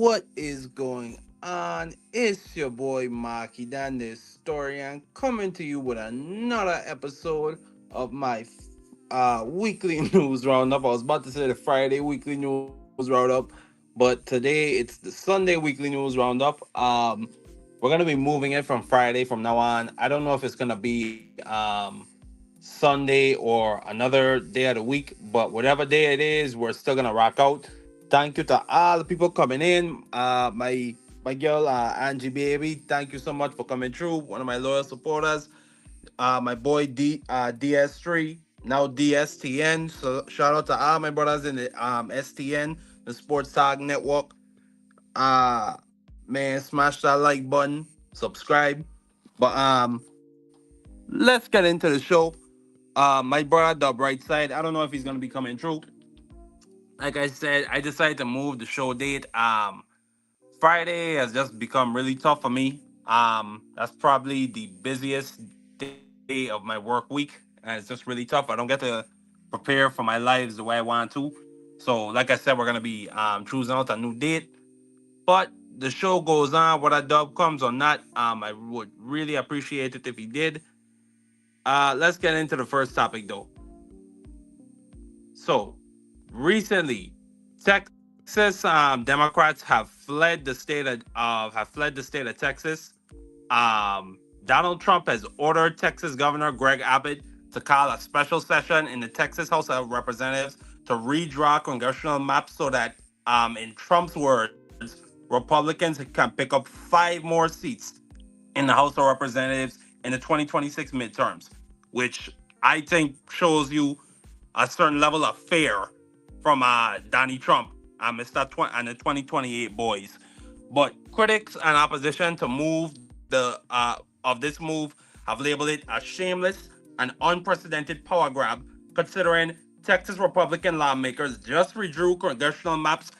What is going on? It's your boy Markydan, the historian, coming to you with another episode of my weekly news roundup. I was about to say the Friday weekly news roundup, but today it's the Sunday weekly news roundup. We're gonna be moving it from Friday from now on. I don't know if it's gonna be Sunday or another day of the week, but whatever day it is, we're still gonna rock out. Thank you to all the people coming in. My girl Angie baby, thank you so much for coming through. One of my loyal supporters. My boy DS3, now DSTN. So shout out to all my brothers in the STN, the Sports Talk Network. Man, smash that like button, subscribe. But let's get into the show. My brother DubRightSide, I don't know if he's gonna be coming through. Like I said, I decided to move the show date. Friday has just become really tough for me. That's probably the busiest day of my work week, and it's just really tough. I don't get to prepare for my lives the way I want to. So, like I said, we're gonna be choosing out a new date. But the show goes on, whether Dub comes or not. I would really appreciate it if he did. Let's get into the first topic though. So, recently, Texas Democrats have fled the state of Texas. Donald Trump has ordered Texas Governor Greg Abbott to call a special session in the Texas House of Representatives to redraw congressional maps so that, in Trump's words, Republicans can pick up 5 more seats in the House of Representatives in the 2026 midterms, which I think shows you a certain level of fear from Donnie Trump and the 2028 boys. But critics and opposition to move the of this move have labeled it a shameless and unprecedented power grab, considering Texas Republican lawmakers just redrew congressional maps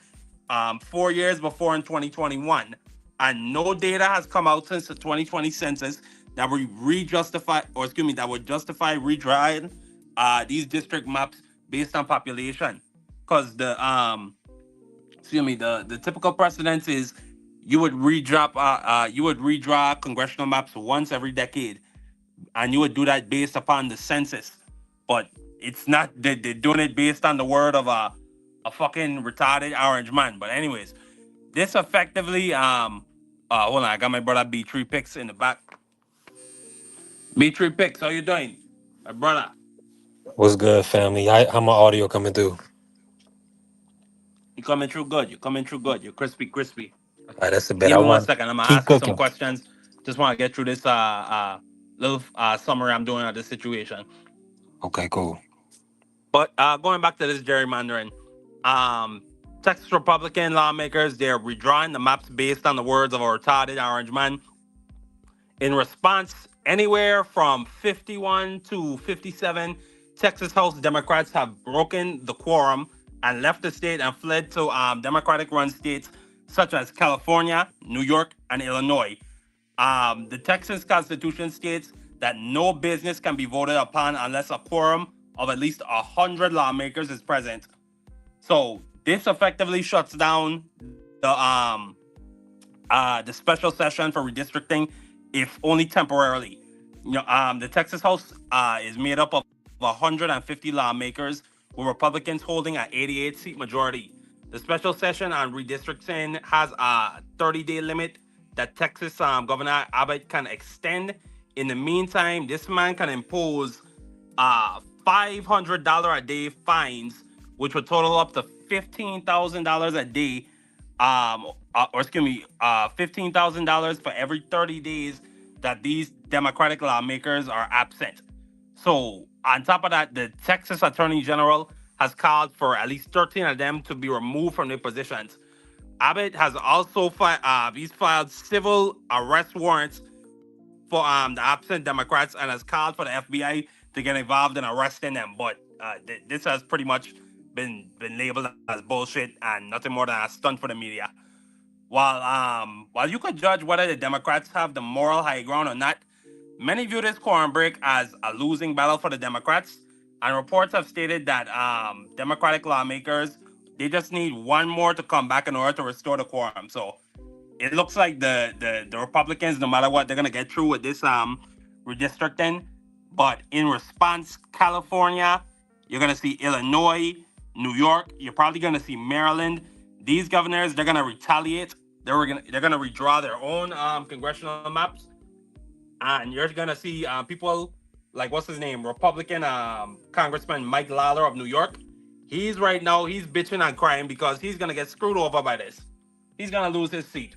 4 years before in 2021, and no data has come out since the 2020 census that would that would justify redrawing these district maps based on population. Because the typical precedence is you would redraw congressional maps once every decade, and you would do that based upon the census. But it's not they're doing it based on the word of a fucking retarded orange man. But anyways, this effectively hold on, I got my brother B3 Picks in the back. B3 Picks, how you doing? My brother. What's good, family? How my audio coming through? You coming through good. You're coming through good. You're crispy, crispy. All right, that's the bet. Give I me one want second. I'm gonna keep ask you some cooking. questions. Just want to get through this little summary I'm doing of this situation. Okay, cool. But going back to this gerrymandering, um, Texas Republican lawmakers they're redrawing the maps based on the words of a retarded orange man. In response, anywhere from 51 to 57 Texas House Democrats have broken the quorum and left the state and fled to Democratic run states such as California, New York, and Illinois. The Texas Constitution states that no business can be voted upon unless a quorum of at least 100 lawmakers is present. So this effectively shuts down the special session for redistricting, if only temporarily. The Texas House is made up of 150 lawmakers, with Republicans holding an 88-seat majority. The special session on redistricting has a 30-day limit that Texas Governor Abbott can extend. In the meantime, this man can impose $500 a day fines, which would total up to $15,000 a day, or excuse me, $15,000 for every 30 days that these Democratic lawmakers are absent. So, on top of that, the Texas Attorney General has called for at least 13 of them to be removed from their positions. Abbott has also he's filed civil arrest warrants for the absent Democrats and has called for the FBI to get involved in arresting them. But this has pretty much been labeled as bullshit and nothing more than a stunt for the media. While you could judge whether the Democrats have the moral high ground or not, many view this quorum break as a losing battle for the Democrats, and reports have stated that Democratic lawmakers They just need one more to come back in order to restore the quorum. So it looks like the Republicans, no matter what, they're gonna get through with this redistricting. But in response, California, you're gonna see Illinois, New York, you're probably gonna see Maryland. These governors, they're gonna retaliate. They're gonna redraw their own congressional maps, and you're gonna see people like what's his name, Republican Congressman Mike Lawler of New York. He's right now he's bitching and crying because he's gonna get screwed over by this. He's gonna lose his seat,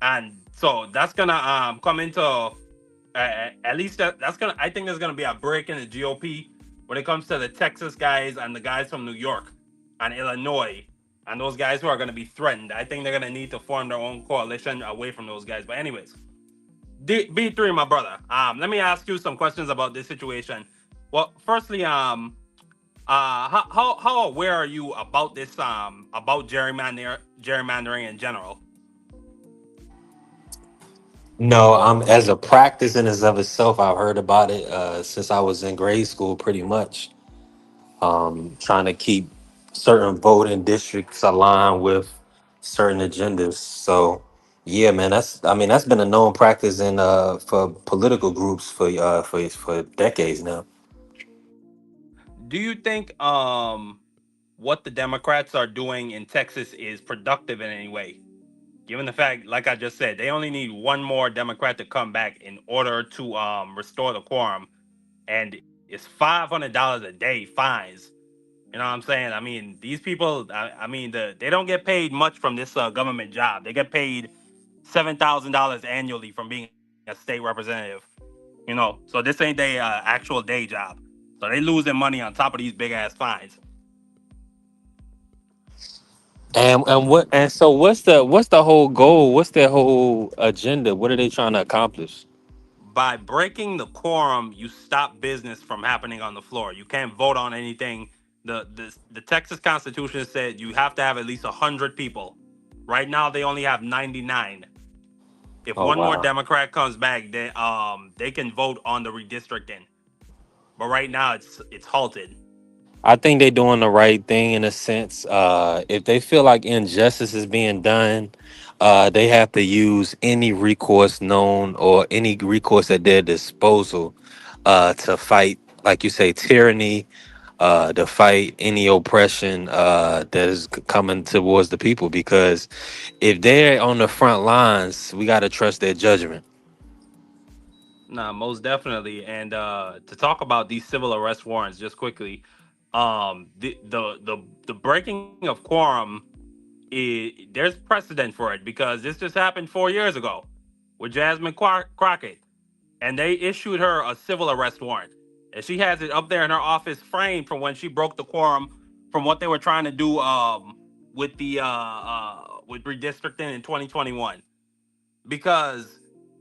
and so that's gonna come into at least that's gonna. I think there's gonna be a break in the GOP when it comes to the Texas guys and the guys from New York and Illinois and those guys who are gonna be threatened. I think they're gonna need to form their own coalition away from those guys. But anyways, B3, my brother. Let me ask you some questions about this situation. Well, firstly, how aware are you about this about gerrymandering in general? No, I'm as a practice in and of itself. I've heard about it since I was in grade school, pretty much. Trying to keep certain voting districts aligned with certain agendas. So, yeah, man, that's been a known practice in for political groups for decades now. Do you think what the Democrats are doing in Texas is productive in any way? Given the fact, like I just said, they only need one more Democrat to come back in order to restore the quorum, and it's $500 a day fines. You know what I'm saying? I mean, these people. I mean, they don't get paid much from this government job. They get paid $7,000 annually from being a state representative. So this ain't their actual day job. So they losing money on top of these big ass fines. And so what's the whole goal? What's their whole agenda? What are they trying to accomplish? By breaking the quorum, you stop business from happening on the floor. You can't vote on anything. The Texas Constitution said you have to have at least 100 people. Right now, they only have 99. If Oh one more wow. Democrat comes back, they can vote on the redistricting. But right now, it's halted. I think they're doing the right thing in a sense. If they feel like injustice is being done, they have to use any recourse known or any recourse at their disposal to fight, like you say, tyranny, to fight any oppression that is coming towards the people. Because if they're on the front lines, we got to trust their judgment. Nah, most definitely. And to talk about these civil arrest warrants, just quickly, the breaking of quorum there's precedent for it because this just happened 4 years ago with Jasmine Crockett, and they issued her a civil arrest warrant, and she has it up there in her office, framed from when she broke the quorum, from what they were trying to do with redistricting in 2021, because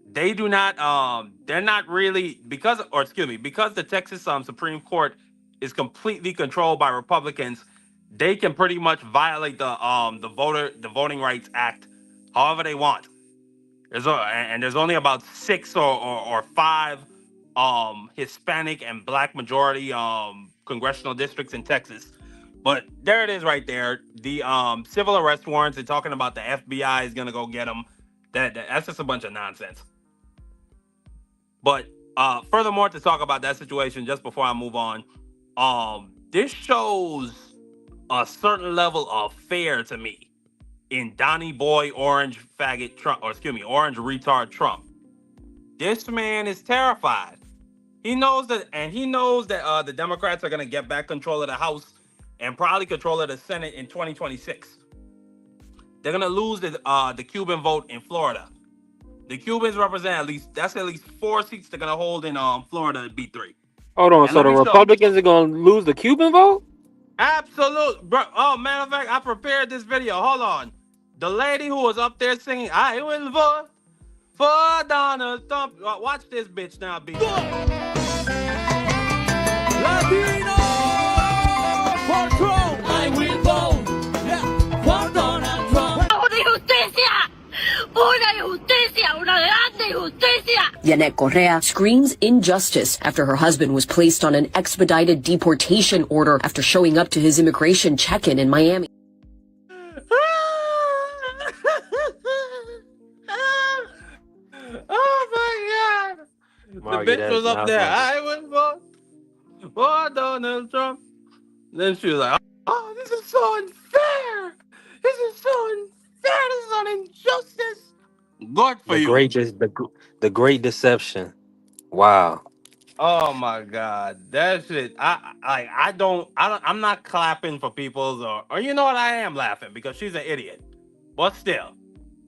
they do not they're not really because or excuse me because the Texas Supreme Court is completely controlled by Republicans. They can pretty much violate the Voting Rights Act however they want. There's only about six or five Hispanic and Black majority congressional districts in Texas. But there it is right there. The civil arrest warrants. They're talking about the FBI is gonna go get them. That's just a bunch of nonsense. But furthermore, to talk about that situation, just before I move on, this shows a certain level of fear to me in Donnie Boy Orange Faggot Trump, or excuse me, Orange Retard Trump. This man is terrified. He knows that the Democrats are going to get back control of the House and probably control of the Senate in 2026. They're going to lose the Cuban vote in Florida. The Cubans represent at least 4 seats they're going to hold in Florida B3. Hold on. And So let the me show. Republicans are going to lose the Cuban vote? Absolute, bro. Oh, matter of fact, I prepared this video. Hold on. The lady who was up there singing, "I will vote for Donald Trump." Watch this bitch now, B. Latino for Trump. I will vote for Donald Trump. ¡Una injusticia! ¡Una injusticia! ¡Una grande injusticia! Yanet Correa screams injustice after her husband was placed on an expedited deportation order after showing up to his immigration check-in in Miami. Oh my God. The Marky, bitch that's was up not there. funny. I would vote for Donald Trump. Then she was like, "Oh, this is so unfair. This is so unfair. This is an injustice." Good for The you. great, the great deception. Wow. Oh my God, that shit. I'm not clapping for people's or you know what? I am laughing because she's an idiot. But still,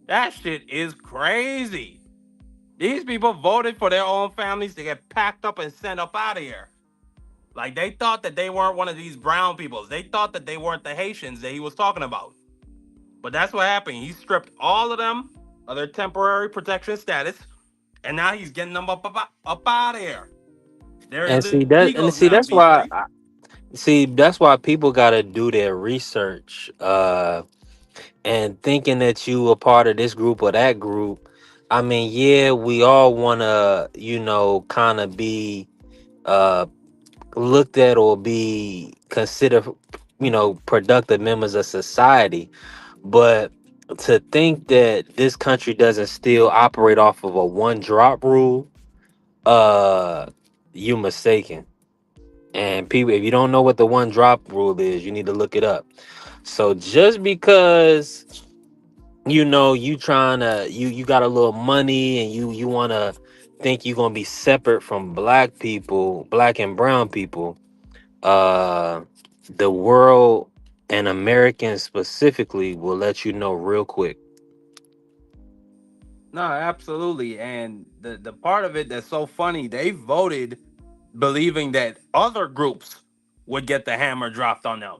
that shit is crazy. These people voted for their own families to get packed up and sent up out of here. Like they thought that they weren't one of these brown peoples. They thought that they weren't the Haitians that he was talking about. But that's what happened. He stripped all of them of their temporary protection status, and now he's getting them up out of here. They're And see that, and illegals see now, that's why. B3. See that's why people got to do their research. And thinking that you a part of this group or that group. I mean, yeah, we all want to, kind of be uh looked at or be considered, productive members of society. But to think that this country doesn't still operate off of a one drop rule, uh, you mistaken. And people, if you don't know what the one drop rule is, you need to look it up. So just because you trying to you got a little money and you want to think you're going to be separate from black people, black and brown people, uh the world and Americans specifically will let you know real quick. No, absolutely. And the part of it that's so funny, they voted believing that other groups would get the hammer dropped on them,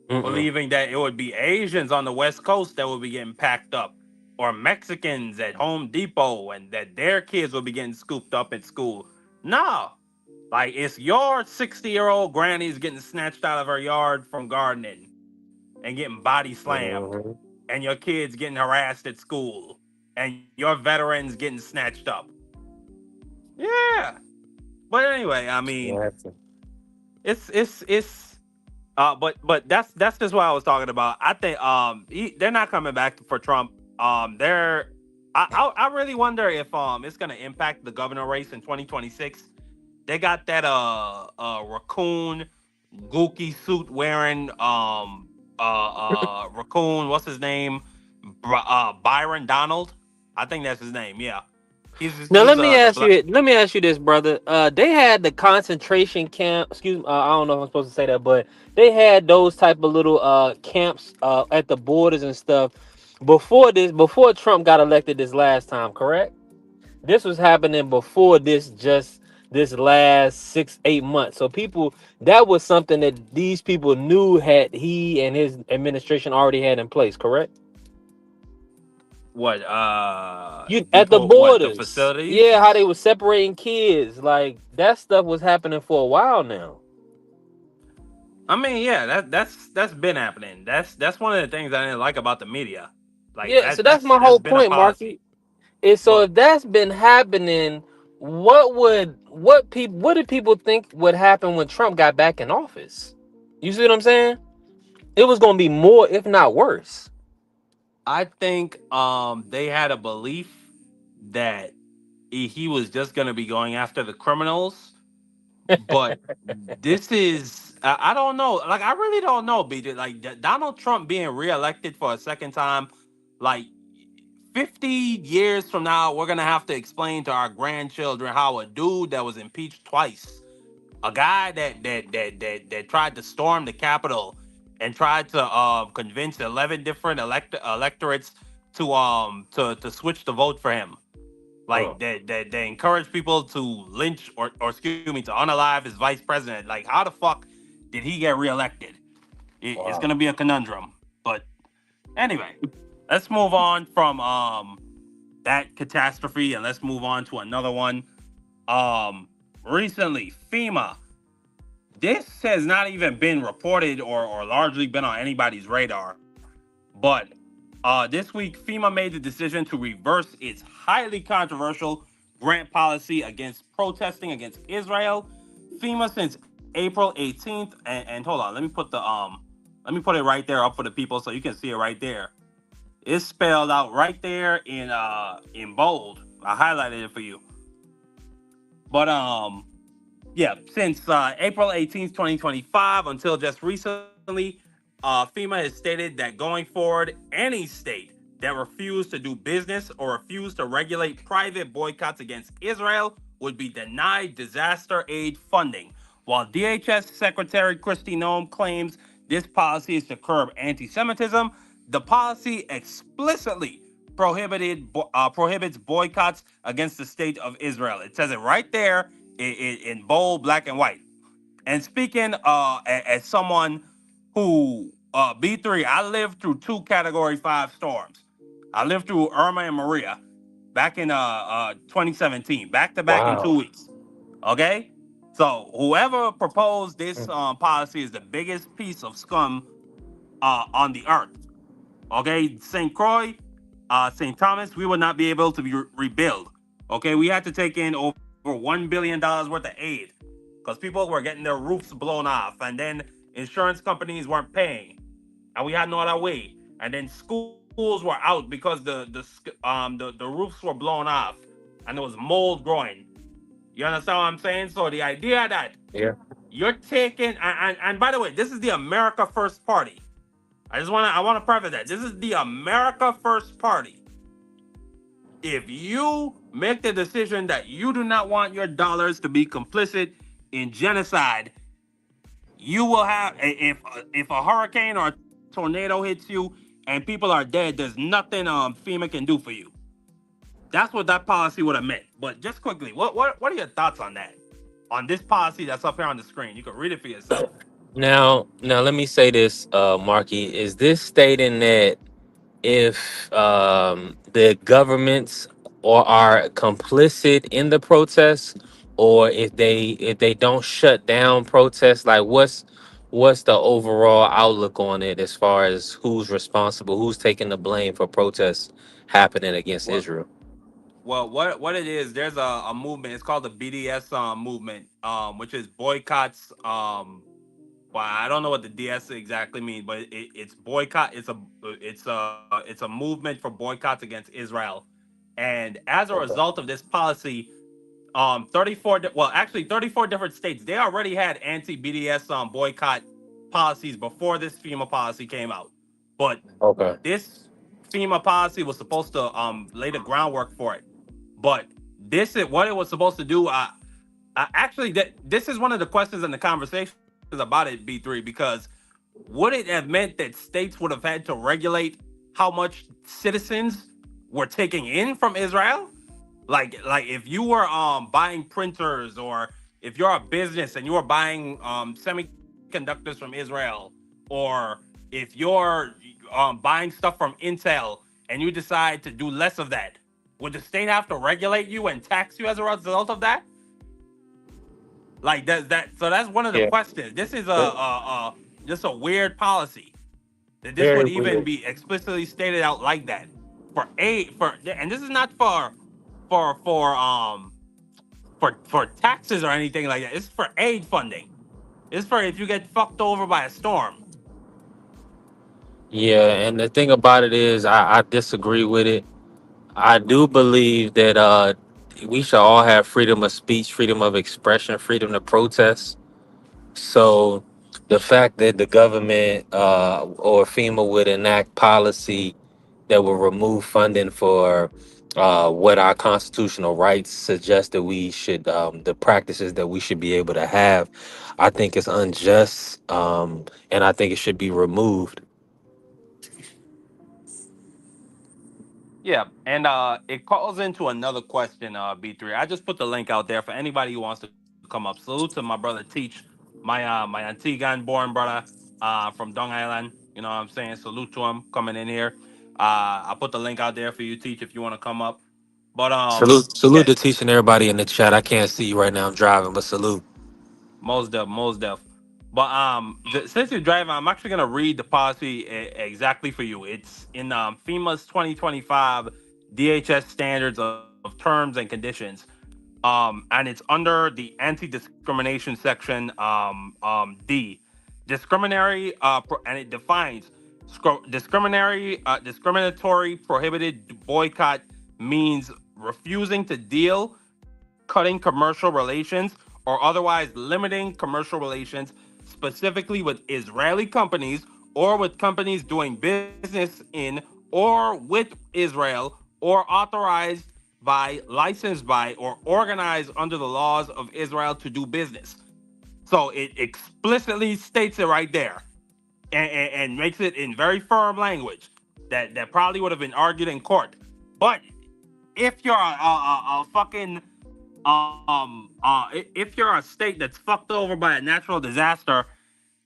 Mm-mm. believing that it would be Asians on the West Coast that would be getting packed up, or Mexicans at Home Depot, and that their kids would be getting scooped up at school. No, like it's your 60-year-old granny's getting snatched out of her yard from gardening and getting body slammed, Mhm. and your kids getting harassed at school, and your veterans getting snatched up. Yeah. But anyway, I mean, Yeah. it's but that's just what I was talking about. I think they're not coming back for Trump. They're I really wonder if it's gonna impact the governor race in 2026. They got that raccoon gookie suit wearing raccoon, what's his name? Byron Donald. I think that's his name. Yeah. Now He's let me the ask black. you let me ask you this, brother. They had the concentration camp, excuse me, I don't know if I'm supposed to say that, but they had those type of little camps at the borders and stuff before Trump got elected this last time, correct? This was happening before this last 6 8 months. So people, that was something that these people knew had he and his administration already had in place, correct? What You at the people, what the borders, yeah, how they facilities? were separating kids, like that stuff was happening for a while now. I mean, yeah, that's been happening. That's one of the things I didn't like about the media. Like Yeah, so that's my that's whole been a point, policy. Marky. Is so But if that's been happening, what did people think would happen when Trump got back in office? You see what I'm saying? It was gonna be more, if not worse. I think they had a belief that he was just going to be going after the criminals. But this is I don't know. Like I really don't know, BJ. Like Donald Trump being reelected for a second time, like 50 years from now, we're gonna have to explain to our grandchildren how a dude that was impeached twice, a guy that tried to storm the Capitol and tried to convince 11 different electorates to switch the vote for him. Like Oh, that they encourage people to lynch or excuse me to unalive his vice president. Like how the fuck did he get reelected? It's wow. gonna be a conundrum. But anyway, let's move on from that catastrophe and let's move on to another one. Um, Recently, FEMA. This has not even been reported or largely been on anybody's radar. But this week, FEMA made the decision to reverse its highly controversial grant policy against protesting against Israel. FEMA since April 18th, and hold on, let me put it right there up for the people so you can see it right there. It's spelled out right there in bold. I highlighted it for you. But yeah, since April 18th, 2025 until just recently, FEMA has stated that going forward, any state that refused to do business or refused to regulate private boycotts against Israel would be denied disaster aid funding. While DHS Secretary Kristi Noem claims this policy is to curb anti-Semitism, the policy explicitly prohibits boycotts against the state of Israel. It says it right there in bold, black and white. And speaking as someone who B3, I lived through two Category 5 storms. I lived through Irma and Maria back in 2017, back to back in Wow. 2 weeks. Okay, so whoever proposed this policy is the biggest piece of scum on the earth. Okay, St. Croix, St. Thomas, we would not be able to be rebuild. Okay, we had to take in over $1 billion worth of aid because people were getting their roofs blown off, and then insurance companies weren't paying, and we had no other way. And then schools were out because the roofs were blown off, and there was mold growing. You understand what I'm saying? So the idea that Yeah. you're taking, and by the way, this is the America First Party. I want to preface that this is the America First Party. If you make the decision that you do not want your dollars to be complicit in genocide, you will have if a hurricane or a tornado hits you and people are dead, there's nothing FEMA can do for you. That's what that policy would have meant. But just quickly, what are your thoughts on that? On this policy that's up here on the screen, you can read it for yourself. Now, let me say this, Marky. Is this stating that if the governments or are complicit in the protests, or if they don't shut down protests, like what's the overall outlook on it as far as who's responsible, who's taking the blame for protests happening against Well, Israel? what it is, there's a movement. It's called the BDS movement, which is boycotts. Well, I don't know what the DS exactly means, but it's boycott. It's a movement for boycotts against Israel, and as a Okay. result of this policy, 34 different states, they already had anti BDS boycott policies before this FEMA policy came out, but Okay. this FEMA policy was supposed to lay the groundwork for it. But this is what it was supposed to do. Actually, this is one of the questions in the conversations about it, B3, because would it have meant that states would have had to regulate how much citizens were taking in from Israel? Like if you were buying printers, or if you're a business and you were buying semiconductors from Israel, or if you're buying stuff from Intel and you decide to do less of that, would the state have to regulate you and tax you as a result of that? Like that. So that's one of the Yeah. questions. This is just a weird policy that this Very would even weird. be explicitly stated out like that for aid for, and this is not for for um for taxes or anything like that. It's for aid funding. It's for if you get fucked over by a storm. Yeah, and the thing about it is, I disagree with it. I do believe that we should all have freedom of speech, freedom of expression, freedom to protest. So the fact that the government or FEMA would enact policy that will remove funding for what our constitutional rights suggest that we should, the practices that we should be able to have, I think is unjust, and I think it should be removed. Yeah, and it calls into another question, B3. I just put the link out there for anybody who wants to come up. Salute to my brother Teach, my Antiguan born brother from Dong Island. You know what I'm saying? Salute to him coming in here. I put the link out there for you, Teach, if you want to come up. But Salute yeah, to teaching everybody in the chat. I can't see you right now. I'm driving, but salute. most def, most def. But since you're driving, I'm actually gonna read the policy exactly for you. It's in FEMA's 2025 DHS standards of terms and conditions. And it's under the anti-discrimination section, D. And it defines discriminatory prohibited boycott means refusing to deal, cutting commercial relations, or otherwise limiting commercial relations, specifically with Israeli companies or with companies doing business in or with Israel, or authorized by, licensed by, or organized under the laws of Israel to do business. So it explicitly states it right there, and makes it in very firm language that probably would have been argued in court. But if you're a fucking if you're a state that's fucked over by a natural disaster,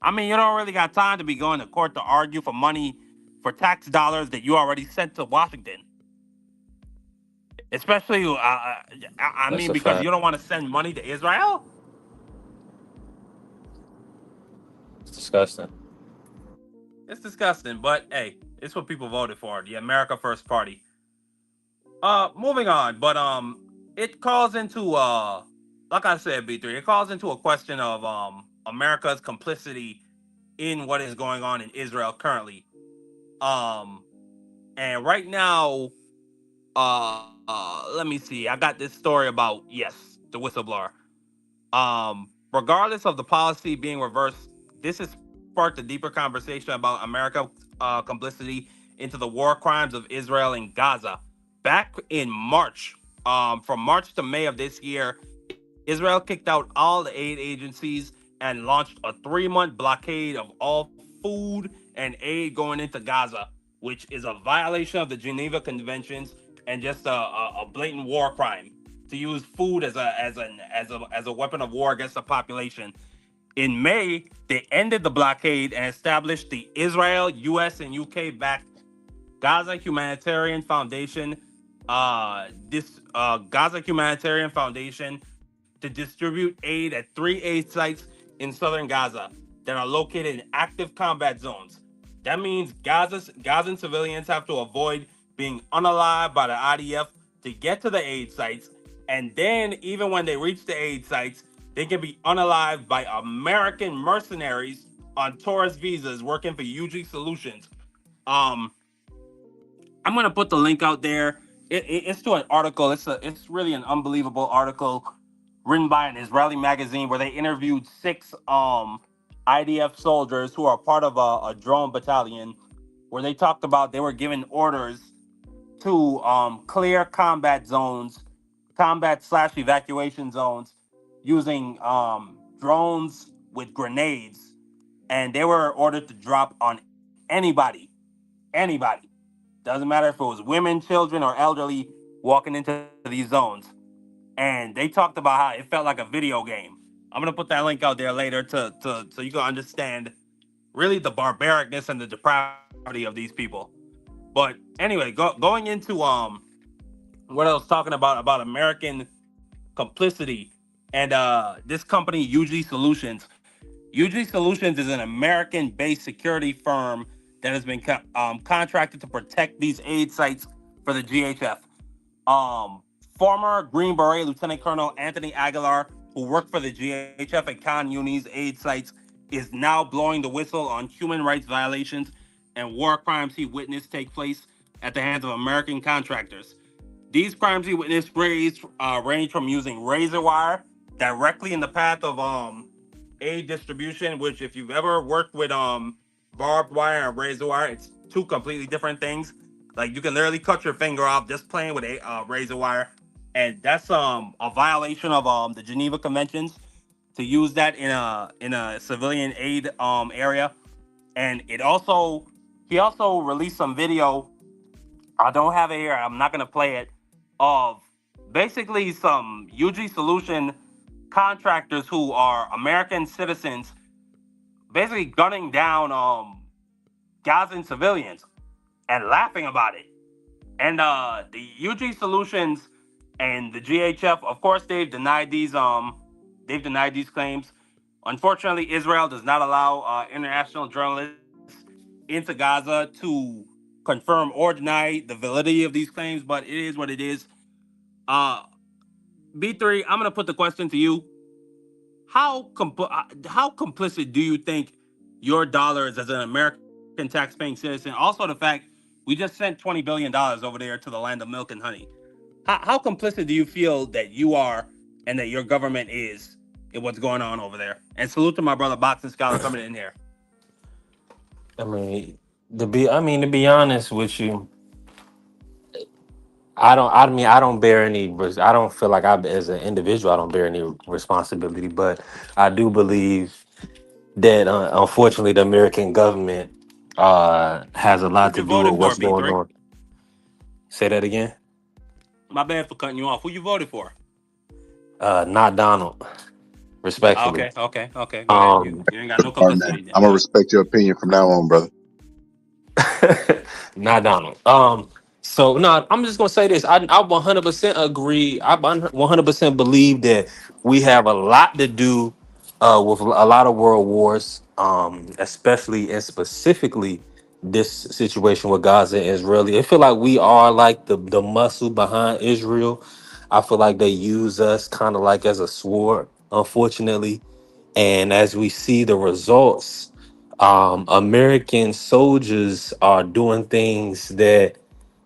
I mean, you don't really got time to be going to court to argue for money, for tax dollars that you already sent to Washington. Especially, I That's mean, a because fact. you don't want to send money to Israel. It's disgusting. It's disgusting, but hey, it's what people voted for, the America First Party. Moving on, but it calls into like I said, B3, it calls into a question of America's complicity in what is going on in Israel currently. Um, and right now, let me see. I got this story about, yes, the whistleblower. Regardless of the policy being reversed, this has sparked a deeper conversation about America's complicity into the war crimes of Israel and Gaza. Back in March, from March to May of this year, Israel kicked out all the aid agencies and launched a 3-month blockade of all food and aid going into Gaza, which is a violation of the Geneva Conventions and just a blatant war crime to use food as a weapon of war against the population. In May, they ended the blockade and established the Israel, U.S., and UK backed Gaza Humanitarian Foundation. This Gaza Humanitarian Foundation to distribute aid at 3 aid sites in southern Gaza that are located in active combat zones. That means Gazan civilians have to avoid being unalived by the IDF to get to the aid sites, and then even when they reach the aid sites, they can be unalived by American mercenaries on tourist visas working for UG Solutions. Um, I'm gonna put the link out there. It's to an article. It's really an unbelievable article written by an Israeli magazine where they interviewed 6 IDF soldiers who are part of a drone battalion, where they talked about they were given orders to clear combat zones, combat slash evacuation zones, using drones with grenades, and they were ordered to drop on anybody. Doesn't matter if it was women, children, or elderly walking into these zones. And they talked about how it felt like a video game. I'm gonna put that link out there later to so you can understand really the barbaricness and the depravity of these people. But anyway, going into what I was talking about American complicity and this company UG Solutions. UG Solutions is an American-based security firm that has been contracted to protect these aid sites for the GHF. Um, Former Green Beret Lieutenant Colonel Anthony Aguilar, who worked for the GHF at Khan Yunis aid sites, is now blowing the whistle on human rights violations and war crimes he witnessed take place at the hands of American contractors. These crimes he witnessed range from using razor wire directly in the path of aid distribution, which if you've ever worked with barbed wire and razor wire, it's two completely different things. Like you can literally cut your finger off just playing with a razor wire, and that's a violation of the Geneva Conventions to use that in a civilian aid area. And it also he also released some video. I don't have it here. I'm not gonna play it. Of basically some UG Solution contractors who are American citizens, basically gunning down Gazan civilians and laughing about it. And the UG Solutions and the GHF, of course, they've denied these claims. Unfortunately, Israel does not allow international journalists into Gaza to confirm or deny the validity of these claims, but it is what it is. Uh, B3, I'm gonna put the question to you: how complicit do you think your dollars as an American tax-paying citizen? Also, the fact we just sent $20 billion over there to the land of milk and honey. How complicit do you feel that you are and that your government is in what's going on over there? And salute to my brother Boxing Scholar coming in here. I mean, to be honest with you, I don't. I mean, I don't bear any. I don't feel like as an individual, I don't bear any responsibility. But I do believe that, unfortunately, the American government has a Who lot to you do with voted for, what's going B3? on. Say that again. My bad for cutting you off. Who you voted for? Not Donald, respectfully. Okay. Go ahead. Um, You ain't got no All right, man. complicity then. I'm gonna respect your opinion from now on, brother. Not Donald. So no, I'm just gonna say this. I 100% agree. I 100% believe that we have a lot to do with a lot of world wars, especially and specifically this situation with Gaza and Israeli. I feel like we are like the muscle behind Israel. I feel like they use us kind of like as a sword, unfortunately. And as we see the results, American soldiers are doing things that,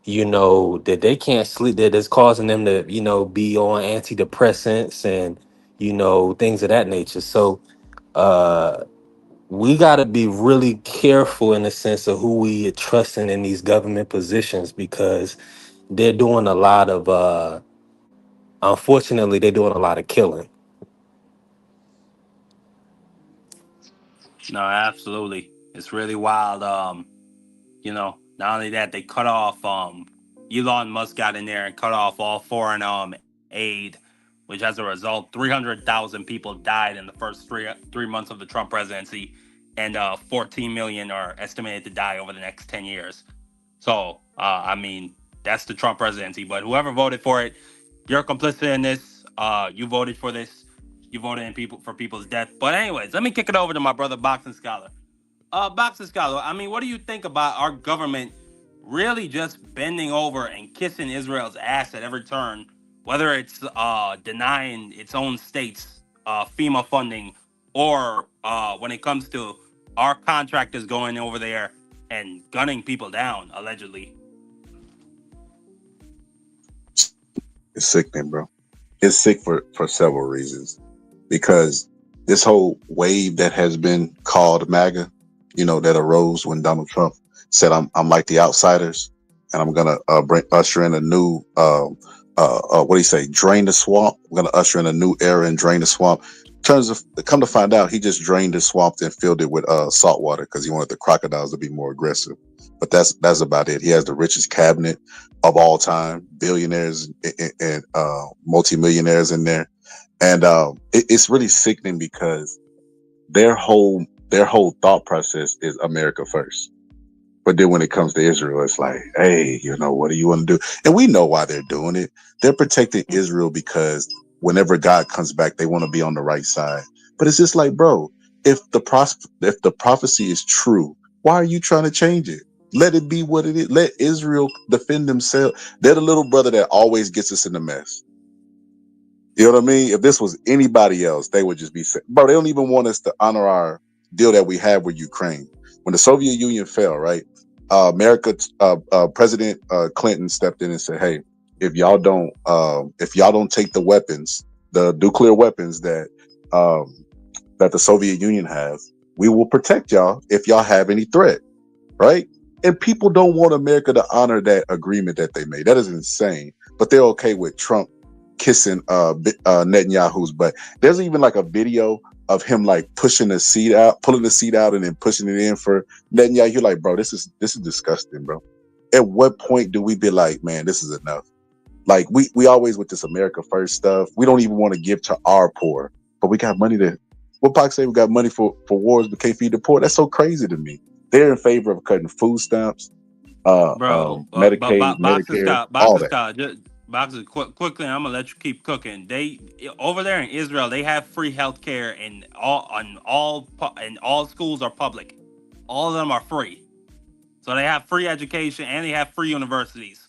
that they can't sleep, that is causing them to, be on antidepressants and, things of that nature. So uh, we got to be really careful in the sense of who we are trusting in these government positions, because they're doing a lot of, unfortunately, they're doing a lot of killing. No, absolutely. It's really wild. Not only that, they cut off Elon Musk got in there and cut off all foreign aid, which as a result, 300,000 people died in the first three months of the Trump presidency, and 14 million are estimated to die over the next 10 years. So, I mean, that's the Trump presidency. But whoever voted for it, you're complicit in this. You voted for this. You voted in people for people's death. But anyways, let me kick it over to my brother Boxing Scholar. Boxing Scholar, I mean, what do you think about our government really just bending over and kissing Israel's ass at every turn, whether it's denying its own states FEMA funding, or when it comes to our contractors going over there and gunning people down, allegedly? It's sickening, bro. It's sick for several reasons. Because this whole wave that has been called MAGA, that arose when Donald Trump said, "I'm like the outsiders, and I'm gonna usher in a new what do you say? Drain the swamp. I'm gonna usher in a new era and drain the swamp." Turns of come to find out, he just drained the swamp and filled it with salt water because he wanted the crocodiles to be more aggressive. But that's about it. He has the richest cabinet of all time, billionaires and multimillionaires in there, and it's really sickening because their whole thought process is America first. But then when it comes to Israel, it's like, hey, what do you want to do? And we know why they're doing it. They're protecting Israel because whenever God comes back, they want to be on the right side. But it's just like, bro, if the prophecy is true, why are you trying to change it? Let it be what it is. Let Israel defend themselves. They're the little brother that always gets us in the mess. You know what I mean? If this was anybody else, they would just be saying, bro, they don't even want us to honor our deal that we had with Ukraine. When the Soviet Union fell, right? President Clinton stepped in and said, "Hey, if y'all don't take the weapons, the nuclear weapons that the Soviet Union has, we will protect y'all if y'all have any threat." Right? And people don't want America to honor that agreement that they made. That is insane. But they're okay with Trump kissing Netanyahu's butt. There's even like a video of him like pulling the seat out and then pushing it in for Netanyahu. You're like, bro, this is disgusting, bro. At what point do we be like, man, this is enough? Like we always with this America first stuff. We don't even want to give to our poor, but we got money to. What Pac say? We got money for wars, but can't feed the poor. That's so crazy to me. They're in favor of cutting food stamps, Medicaid, Medicare, all that. Boxes quickly. I'm gonna let you keep cooking. They over there in Israel, they have free healthcare, and all schools are public. All of them are free, so they have free education and they have free universities.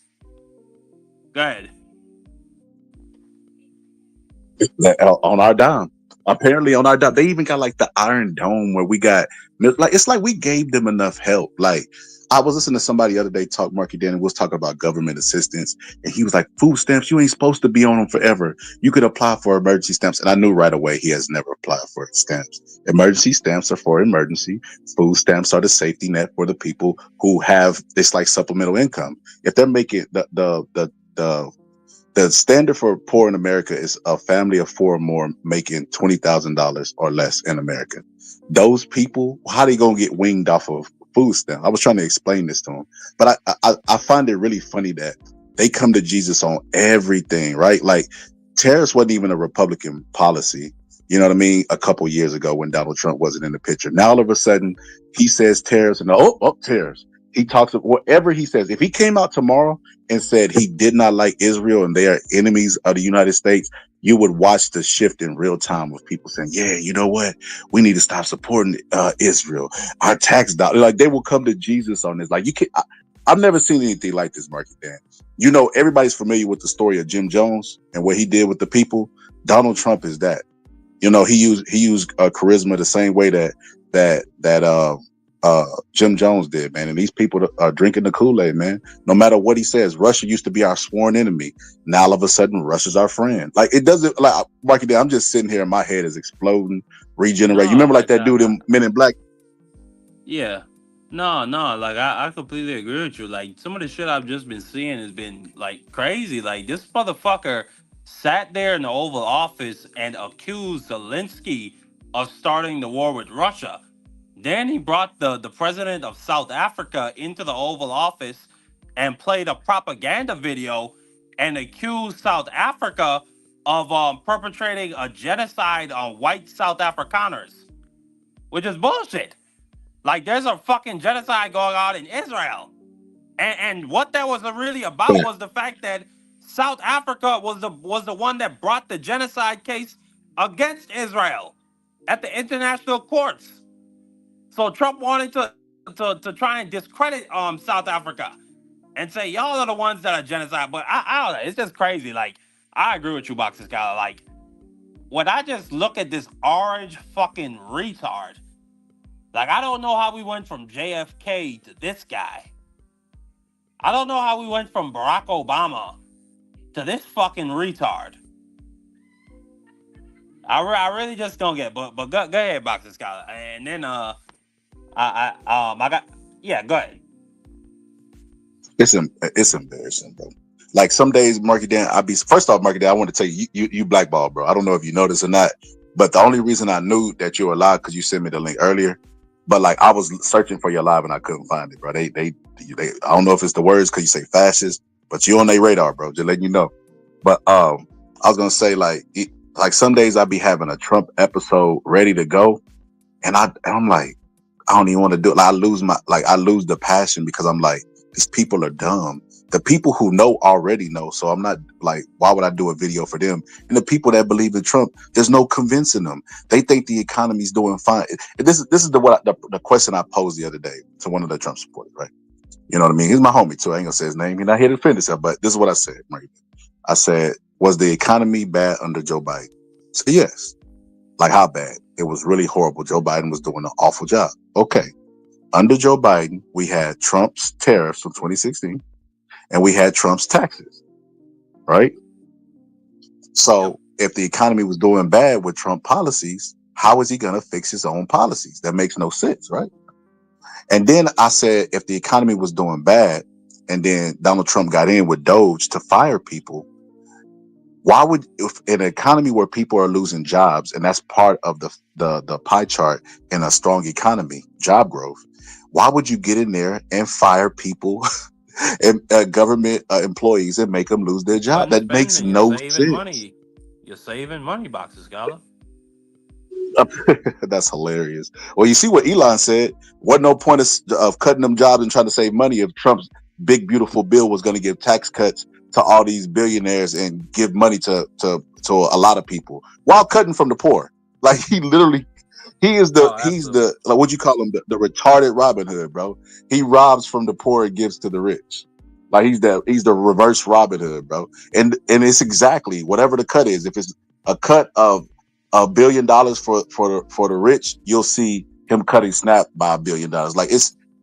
Go ahead. On our dime. Apparently on our dime. They even got like the Iron Dome where we got like it's like we gave them enough help. Like I was listening to somebody the other day talk, Markydan, and was talking about government assistance, and he was like, "Food stamps, you ain't supposed to be on them forever. You could apply for emergency stamps." And I knew right away he has never applied for stamps. Emergency stamps are for emergency. Food stamps are the safety net for the people who have it's like supplemental income. If they're making the standard for poor in America is a family of four or more making $20,000 or less in America. Those people, how they gonna get winged off of food stamp? I was trying to explain this to them, but I find it really funny that they come to Jesus on everything, right? Like tariffs wasn't even a Republican policy. You know what I mean? A couple years ago when Donald Trump wasn't in the picture. Now all of a sudden he says tariffs and tariffs. He talks of whatever he says. If he came out tomorrow and said he did not like Israel and they are enemies of the United States, you would watch the shift in real time with people saying, yeah, you know what? We need to stop supporting Israel. Our tax dollar, like they will come to Jesus on this. Like you can't, I've never seen anything like this, Markydan. You know, everybody's familiar with the story of Jim Jones and what he did with the people. Donald Trump is that. You know, he used charisma the same way that Jim Jones did, man. And these people are drinking the Kool-Aid, man. No matter what he says, Russia used to be our sworn enemy. Now all of a sudden, Russia's our friend. Like it doesn't like Marky. I'm just sitting here, and my head is exploding, regenerating. You remember like that dude in Men in Black? Yeah. No, like I completely agree with you. Like some of the shit I've just been seeing has been like crazy. Like this motherfucker sat there in the Oval Office and accused Zelensky of starting the war with Russia. Then he brought the president of South Africa into the Oval Office and played a propaganda video and accused South Africa of perpetrating a genocide on white South Afrikaners, which is bullshit. Like there's a fucking genocide going on in Israel. And what that was really about was the fact that South Africa was the one that brought the genocide case against Israel at the international courts. So Trump wanted to try and discredit South Africa and say y'all are the ones that are genocide. But I don't know. It's just crazy. Like I agree with you, Boxer Scholar. Like when I just look at this orange fucking retard, like I don't know how we went from JFK to this guy. I don't know how we went from Barack Obama to this fucking retard. I really just don't get. But go ahead, Boxer Scholar, and then I got go ahead. It's embarrassing, bro. Like some days, Markydan, first off, Markydan, I want to tell you, you blackball, bro. I don't know if you know this or not, but the only reason I knew that you were live because you sent me the link earlier. But like I was searching for your live and I couldn't find it, bro. They I don't know if it's the words because you say fascist, but you on their radar, bro. Just letting you know. But I was gonna say like some days I be having a Trump episode ready to go, and I'm like, I don't even want to do it. Like, I lose the passion because I'm like, these people are dumb. The people who know already know. So I'm not like, why would I do a video for them? And the people that believe in Trump, there's no convincing them. They think the economy's doing fine. This is the question I posed the other day to one of the Trump supporters, right? You know what I mean? He's my homie too. I ain't gonna say his name. He's not here to defend himself, but this is what I said, right? I said, was the economy bad under Joe Biden? So yes. Like how bad? It was really horrible. Joe Biden was doing an awful job. Okay. Under Joe Biden, we had Trump's tariffs from 2016 and we had Trump's taxes, right? So if the economy was doing bad with Trump policies, how is he going to fix his own policies? That makes no sense, right? And then I said, if the economy was doing bad and then Donald Trump got in with Doge to fire people, why would, if in an economy where people are losing jobs, and that's part of the pie chart in a strong economy, job growth, why would you get in there and fire people and government employees and make them lose their job? That makes no sense. You're saving money, Boxer Scholar. That's hilarious. Well, you see what Elon said. Wasn't no point of cutting them jobs and trying to save money if Trump's big beautiful bill was going to give tax cuts to all these billionaires and give money to a lot of people while cutting from the poor. Like he is the like what you call him, the retarded Robin Hood, bro. He robs from the poor and gives to the rich. Like he's the reverse Robin Hood, bro. And it's exactly whatever the cut is. If it's a cut of $1 billion for the rich, you'll see him cutting Snap by $1 billion. Like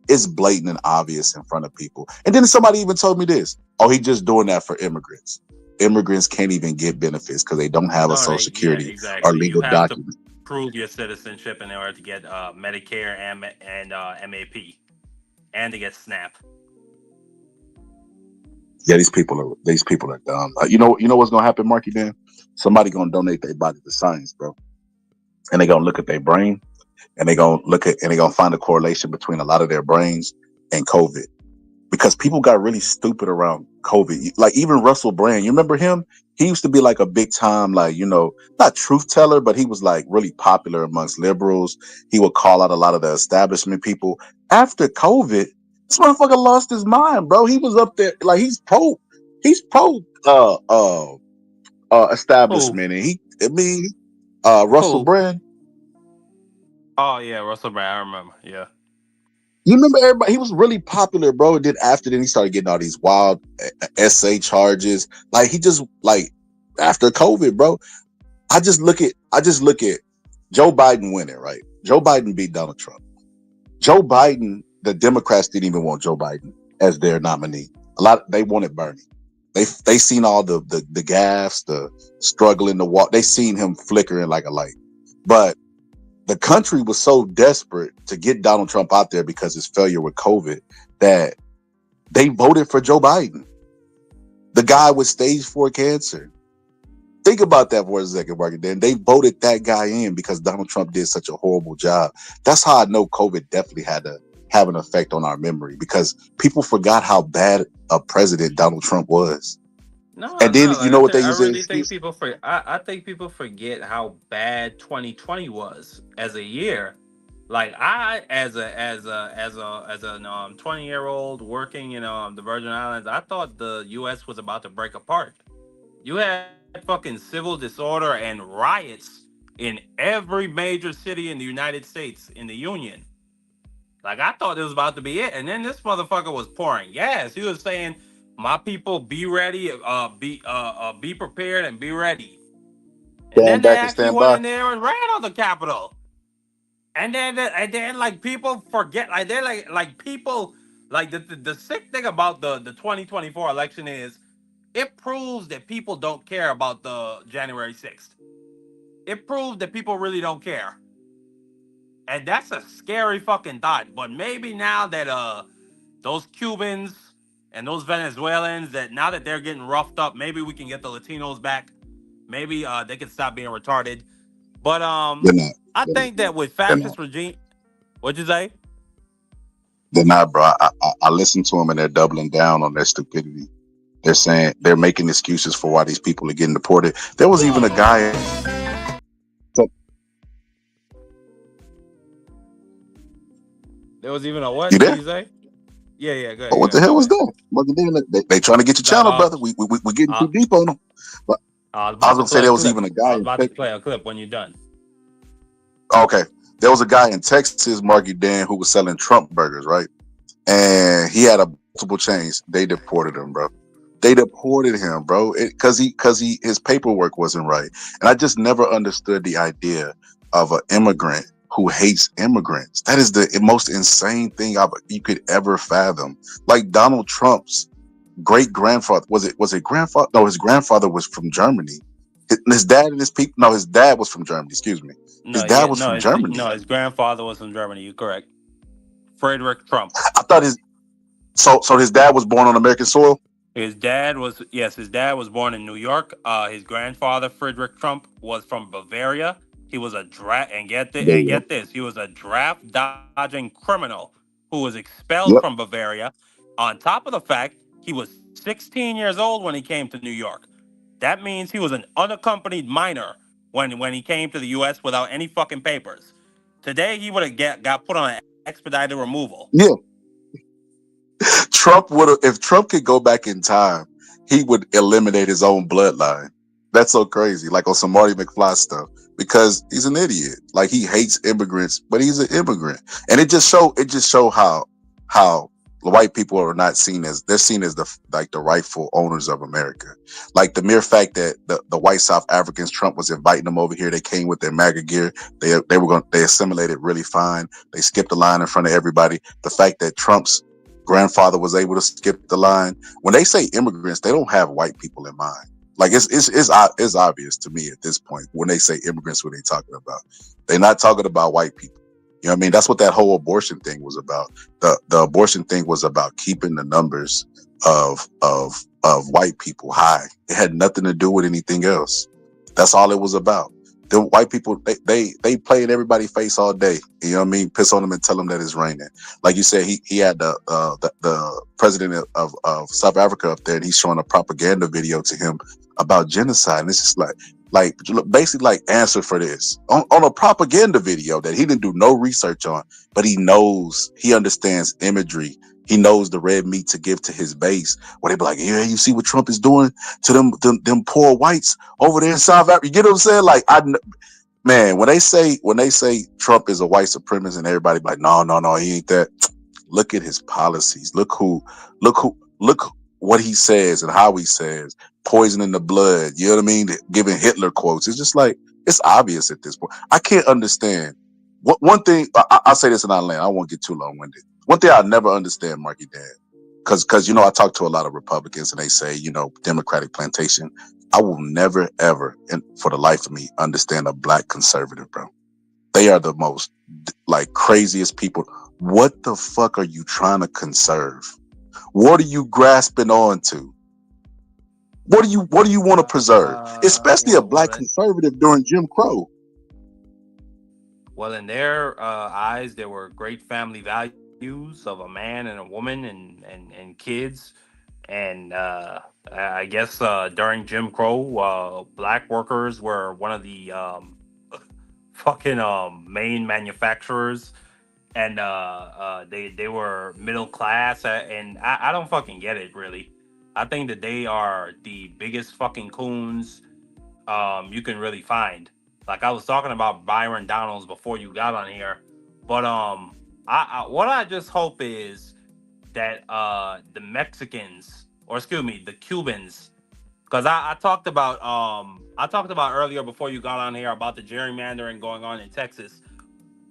It's blatant and obvious in front of people. And then somebody even told me this. Oh, he just doing that for immigrants. Immigrants can't even get benefits because they don't have a No, social yeah, security or exactly. You legal have to document. prove your citizenship in order to get Medicare and MAP, and to get SNAP. Yeah, these people are dumb. You know what's gonna happen, Markydan? Somebody gonna donate their body to science, bro, and they gonna look at their brain, and they gonna find a correlation between a lot of their brains and COVID. Because people got really stupid around COVID. Like even Russell Brand, you remember him? He used to be like a big time, like, not truth teller, but he was like really popular amongst liberals. He would call out a lot of the establishment people. After COVID, this motherfucker lost his mind, bro. He was up there, like he's pro Who? establishment. Russell Who? Brand. Oh yeah, Russell Brand. I remember. Yeah. You remember everybody? He was really popular, bro. Then he started getting all these wild SA charges. Like he just like after COVID, bro. I just look at Joe Biden winning, right? Joe Biden beat Donald Trump. Joe Biden, the Democrats didn't even want Joe Biden as their nominee. They wanted Bernie. They seen all the gaffes, the struggle in the walk. They seen him flickering like a light. But the country was so desperate to get Donald Trump out there because his failure with COVID that they voted for Joe Biden, the guy with stage 4 cancer. Think about that for a second, Mark. Then they voted that guy in because Donald Trump did such a horrible job. That's how I know COVID definitely had to have an effect on our memory, because people forgot how bad a president Donald Trump was. No, And then no. you Like know what they I use as really think excuse? people I think people forget how bad 2020 was as a year. Like I, as an 20-year-old working in the Virgin Islands, I thought the U.S. was about to break apart. You had fucking civil disorder and riots in every major city in the United States in the Union. Like I thought it was about to be it, and then this motherfucker was pouring gas. He was saying, "My people, be ready, be prepared, and be ready." And then Stand they back and actually stand went by. in there and ran on the Capitol. And then like people forget, like they're like people like the sick thing about the 2024 election is it proves that people don't care about the January 6th. It proves that people really don't care. And that's a scary fucking thought. But maybe now that those Cubans and those Venezuelans, that now that they're getting roughed up, maybe we can get the Latinos back. Maybe they can stop being retarded. But They're not. I They're, think that with they're not. fascist regime, what'd you say? They're not, bro. I listen to them and they're doubling down on their stupidity. They're saying they're making excuses for why these people are getting deported. There was even a guy. There was even a what? You What do there? you say? Yeah, yeah, go Oh, ahead, what the yeah, hell my was bad. that? They trying to get your No, channel, brother. We're getting too uh, deep on them. But I was I was about to gonna say play a there was clip. even a I guy was in about to Texas. play a clip when you're done. Okay, there was a guy in Texas, Markydan, who was selling Trump burgers, right? And he had a multiple chains. They deported him, bro. They deported him, bro, because his paperwork wasn't right. And I just never understood the idea of an immigrant who hates immigrants. That is the most insane thing you could ever fathom. Like Donald Trump's great grandfather, was it grandfather? No, his grandfather was from Germany. His dad and his people. No, his dad was from Germany. Excuse me. His No, dad yeah, was no, from Germany. no, his grandfather was from Germany. You're correct. Frederick Trump. I thought so his dad was born on American soil. His dad was born in New York. His grandfather, Frederick Trump, was from Bavaria. He was a draft There you get this. He was a draft dodging criminal who was go. expelled Yep. from Bavaria. On top of the fact, he was 16 years old when he came to New York. That means he was an unaccompanied minor when he came to the U.S. without any fucking papers. Today, he would have got put on an expedited removal. Yeah. If Trump could go back in time, he would eliminate his own bloodline. That's so crazy. Like on some Marty McFly stuff, because he's an idiot. Like he hates immigrants, but he's an immigrant. And it just show how white people are not seen as, they're seen as the rightful owners of America. Like the mere fact that the white South Africans, Trump was inviting them over here. They came with their MAGA gear. They assimilated really fine. They skipped the line in front of everybody. The fact that Trump's grandfather was able to skip the line. When they say immigrants, they don't have white people in mind. Like it's obvious to me at this point when they say immigrants, what they talking about. They're not talking about white people. You know what I mean? That's what that whole abortion thing was about. The abortion thing was about keeping the numbers of white people high. It had nothing to do with anything else. That's all it was about. The white people, they play in everybody's face all day. You know what I mean? Piss on them and tell them that it's raining. Like you said, he had the president of South Africa up there, and he's showing a propaganda video to him about genocide. And it's just like basically like answer for this on a propaganda video that he didn't do no research on, but he understands imagery. He knows the red meat to give to his base. Where they be like, yeah, you see what Trump is doing to them poor whites over there in South Africa. You get what I'm saying? Like, man, when they say Trump is a white supremacist and everybody be like, no, he ain't that. Look at his policies. Look what he says and how he says, poisoning the blood. You know what I mean? Giving Hitler quotes. It's just like, it's obvious at this point. I can't understand. One thing, I'll say this in our land. I won't get too long-winded. One thing I'll never understand, Markydan, because I talk to a lot of Republicans and they say, Democratic plantation. I will never, ever, and for the life of me, understand a black conservative, bro. They are the most craziest people. What the fuck are you trying to conserve? What are you grasping on to? What do you want to preserve? Especially a black conservative during Jim Crow. Well, in their eyes, there were great family values of a man and a woman and kids. And I guess during Jim Crow, black workers were one of the fucking main manufacturers. And they were middle class. And I don't fucking get it, really. I think that they are the biggest fucking coons you can really find. Like I was talking about Byron Donalds before you got on here, but what I just hope is that the Mexicans, or excuse me, the Cubans, because I talked about earlier before you got on here about the gerrymandering going on in Texas.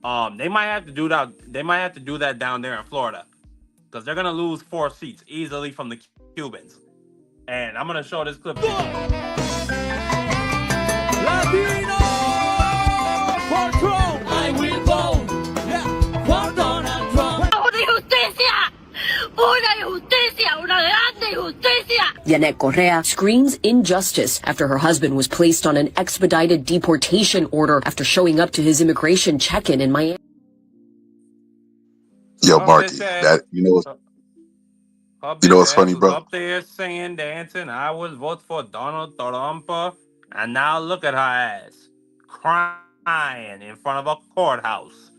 They might have to do that. They might have to do that down there in Florida, because they're gonna lose 4 seats easily from the Cubans. And I'm gonna show this clip. Latino for Trump. I will vote. Yeah, for Donald Trump. ¡Una injusticia! ¡Una injusticia! ¡Una grande injusticia! Yanet Correa screams injustice after her husband was placed on an expedited deportation order after showing up to his immigration check-in in Miami. Yo, Marky, what's funny, bro? Up there singing, dancing. I would vote for Donald Trump, and now look at her ass crying in front of a courthouse.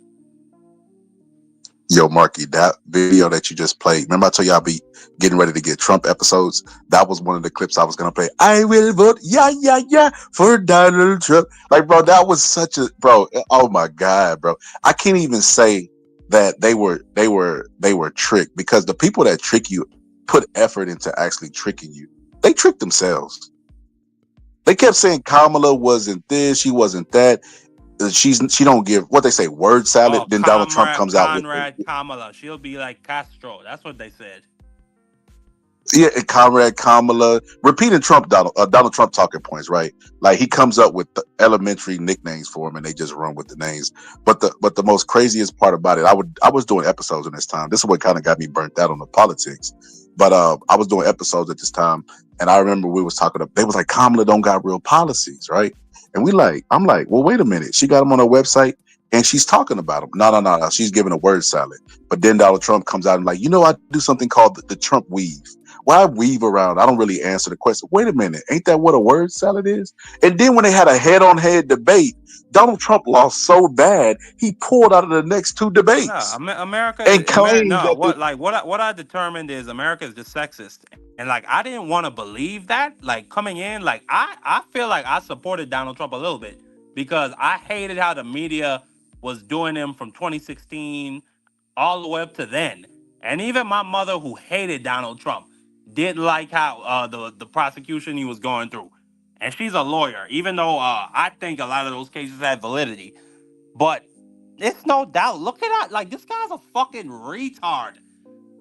Yo, Marky, that video that you just played. Remember I told you I'll be getting ready to get Trump episodes? That was one of the clips I was gonna play. I will vote, yeah, for Donald Trump. Like, bro, that was such a oh my God, bro. I can't even say that they were tricked, because the people that trick you put effort into actually tricking you. They tricked themselves. They kept saying Kamala wasn't this, she wasn't that. She don't give what they say word salad. Then Donald Trump comes out with Kamala. She'll be like Castro. That's what they said. Yeah, and Kamala, repeating Donald Trump talking points, right? Like he comes up with the elementary nicknames for him, and they just run with the names. But the most craziest part about it, I was doing episodes in this time. This is what kind of got me burnt out on the politics. But I was doing episodes at this time, and I remember we was talking. They was like, Kamala don't got real policies, right? And I'm like, well, wait a minute. She got them on her website, and she's talking about them. No. She's giving a word salad. But then Donald Trump comes out and like, I do something called the Trump weave. Why I weave around? I don't really answer the question. Wait a minute. Ain't that what a word salad is? And then when they had a head-on-head debate, Donald Trump lost so bad, he pulled out of the next 2 debates. No, America and claimed what I determined is America is just sexist. And like I didn't want to believe that. Like coming in, like I feel like I supported Donald Trump a little bit, because I hated how the media was doing him from 2016 all the way up to then. And even my mother, who hated Donald Trump, did like how the prosecution he was going through. And she's a lawyer, even though I think a lot of those cases have validity. But it's no doubt. Look at that. Like, this guy's a fucking retard.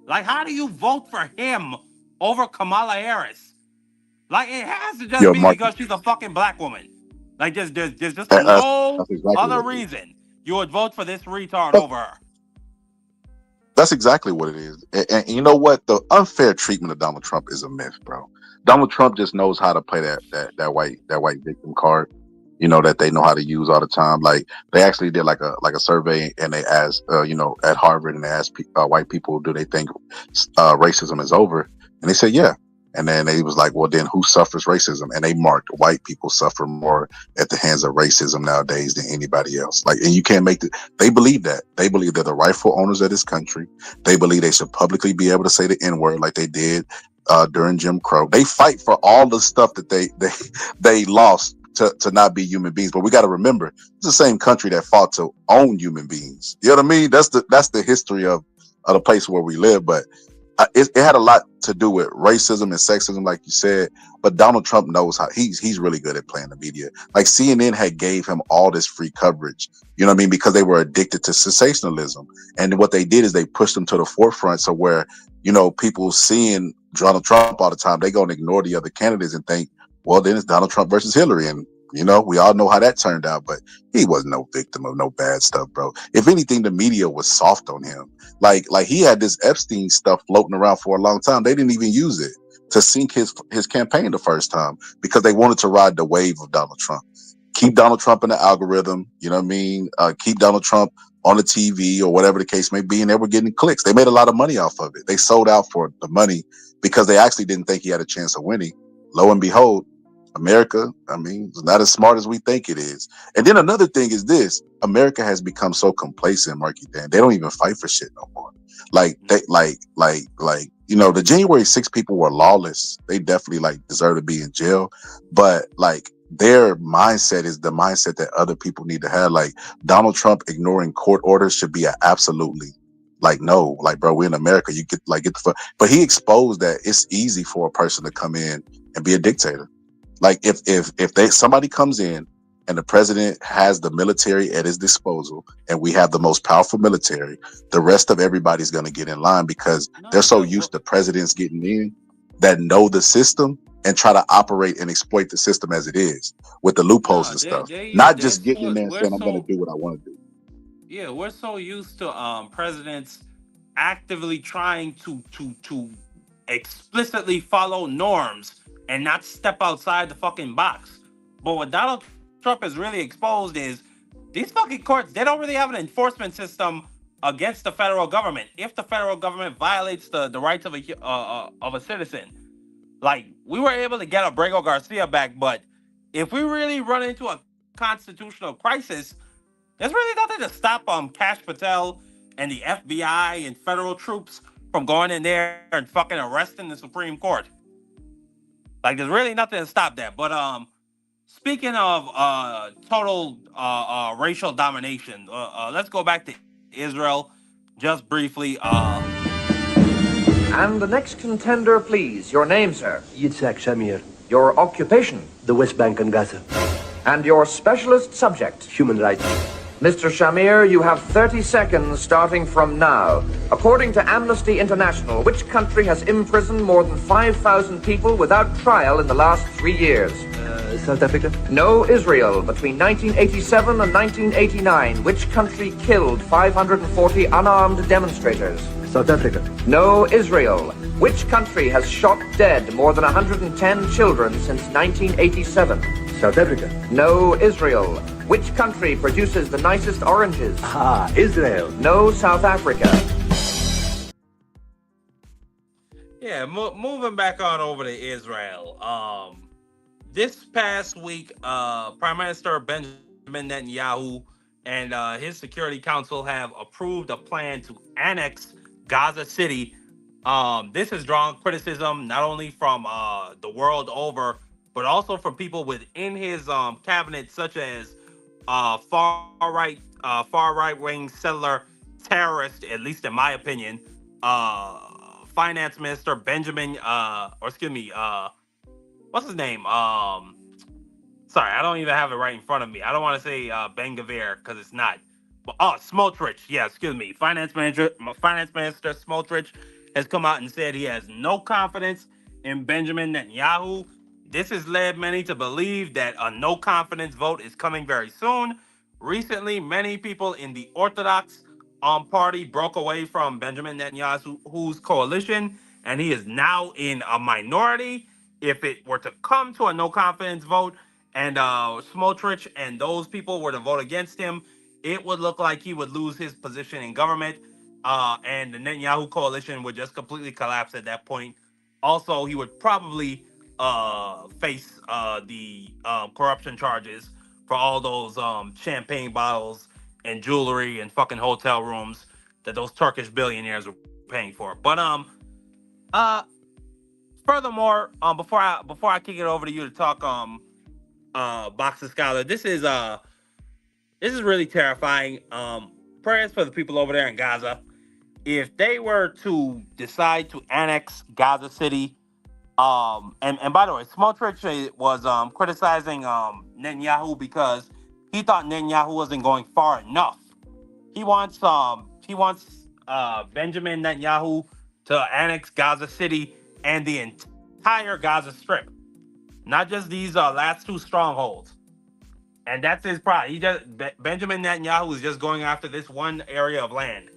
Like, how do you vote for him over Kamala Harris? Like, it has to just Yo, be Mark, because she's a fucking black woman. Like, there's just that's no that's exactly other what it is. reason you would vote for this retard That- over her. That's exactly what it is. And you know what? The unfair treatment of Donald Trump is a myth, bro. Donald Trump just knows how to play that white victim card. You know, that they know how to use all the time. Like, they actually did like a survey, and they asked, at Harvard, and they asked white people, do they think racism is over? And they said, yeah. And then they was like, well, then who suffers racism? And they marked white people suffer more at the hands of racism nowadays than anybody else. Like, and you can't make they believe that. They believe they're the rightful owners of this country. They believe they should publicly be able to say the N-word like they did during Jim Crow. They fight for all the stuff that they lost to not be human beings. But we got to remember, it's the same country that fought to own human beings. You know what I mean? That's the history of the place where we live. But it had a lot to do with racism and sexism, like you said. But Donald Trump knows how he's really good at playing the media. Like, CNN had gave him all this free coverage, you know what I mean? Because they were addicted to sensationalism. And what they did is they pushed them to the forefront. So where, people seeing Donald Trump all the time, they going to ignore the other candidates and think, well, then it's Donald Trump versus Hillary. And, we all know how that turned out, but he was no victim of no bad stuff, bro. If anything, the media was soft on him. Like he had this Epstein stuff floating around for a long time. They didn't even use it to sink his campaign the first time because they wanted to ride the wave of Donald Trump. Keep Donald Trump in the algorithm, you know what I mean? Keep Donald Trump on the TV or whatever the case may be, and they were getting clicks. They made a lot of money off of it. They sold out for the money because they actually didn't think he had a chance of winning. Lo and behold, America, is not as smart as we think it is. And then another thing is this: America has become so complacent, Markydan. They don't even fight for shit no more. Like the January 6th people were lawless. They definitely deserve to be in jail. But their mindset is the mindset that other people need to have. Like, Donald Trump ignoring court orders should be an absolutely no. Bro, we're in America. You get the fuck. But he exposed that it's easy for a person to come in and be a dictator. Like, if somebody comes in and the president has the military at his disposal and we have the most powerful military, the rest of everybody's going to get in line because they're so used to presidents getting in that know the system and try to operate and exploit the system as it is with the loopholes and stuff. Not just getting in there and saying, I'm going to do what I want to do. Yeah, we're so used to presidents actively trying to explicitly follow norms and not step outside the fucking box. But what Donald Trump has really exposed is these fucking courts, they don't really have an enforcement system against the federal government. If the federal government violates the rights of a citizen, like, we were able to get Abrego Garcia back, but if we really run into a constitutional crisis, there's really nothing to stop Kash Patel and the FBI and federal troops from going in there and fucking arresting the Supreme Court. Like, there's really nothing to stop that. But speaking of total racial domination, let's go back to Israel just briefly. And the next contender, please. Your name, sir? Yitzhak Shamir. Your occupation? The West Bank and Gaza. And your specialist subject? Human rights. Mr. Shamir, you have 30 seconds starting from now. According to Amnesty International, which country has imprisoned more than 5,000 people without trial in the last 3 years? South Africa? No, Israel. Between 1987 and 1989, which country killed 540 unarmed demonstrators? South Africa. No, Israel. Which country has shot dead more than 110 children since 1987? South Africa. No, Israel. Which country produces the nicest oranges? Israel. No, South Africa. Yeah, moving back on over to Israel. This past week, Prime Minister Benjamin Netanyahu and his Security Council have approved a plan to annex Gaza City. This has drawn criticism not only from the world over, but also from people within his cabinet, such as far right wing settler terrorist, at least in my opinion, finance minister Benjamin, or excuse me, what's his name? Sorry, I don't even have it right in front of me. I don't want to say Ben Gavir because it's not. But Smotrich, yeah, excuse me. Finance Minister Smotrich has come out and said he has no confidence in Benjamin Netanyahu. This has led many to believe that a no confidence vote is coming very soon. Recently, many people in the Orthodox party broke away from Benjamin Netanyahu's coalition, and he is now in a minority. If it were to come to a no confidence vote, and Smotrich and those people were to vote against him, it would look like he would lose his position in government, and the Netanyahu coalition would just completely collapse at that point. Also, he would probably face the corruption charges for all those champagne bottles and jewelry and fucking hotel rooms that those Turkish billionaires were paying for. But uh, furthermore, before I kick it over to you to talk Boxer Scholar, this is really terrifying. Prayers for the people over there in Gaza. If they were to decide to annex Gaza City, and by the way, Smotrich was criticizing Netanyahu because he thought Netanyahu wasn't going far enough. He wants Benjamin Netanyahu to annex Gaza City and the entire Gaza Strip, not just these last two strongholds. And that's his pride. Benjamin Netanyahu is just going after this one area of land.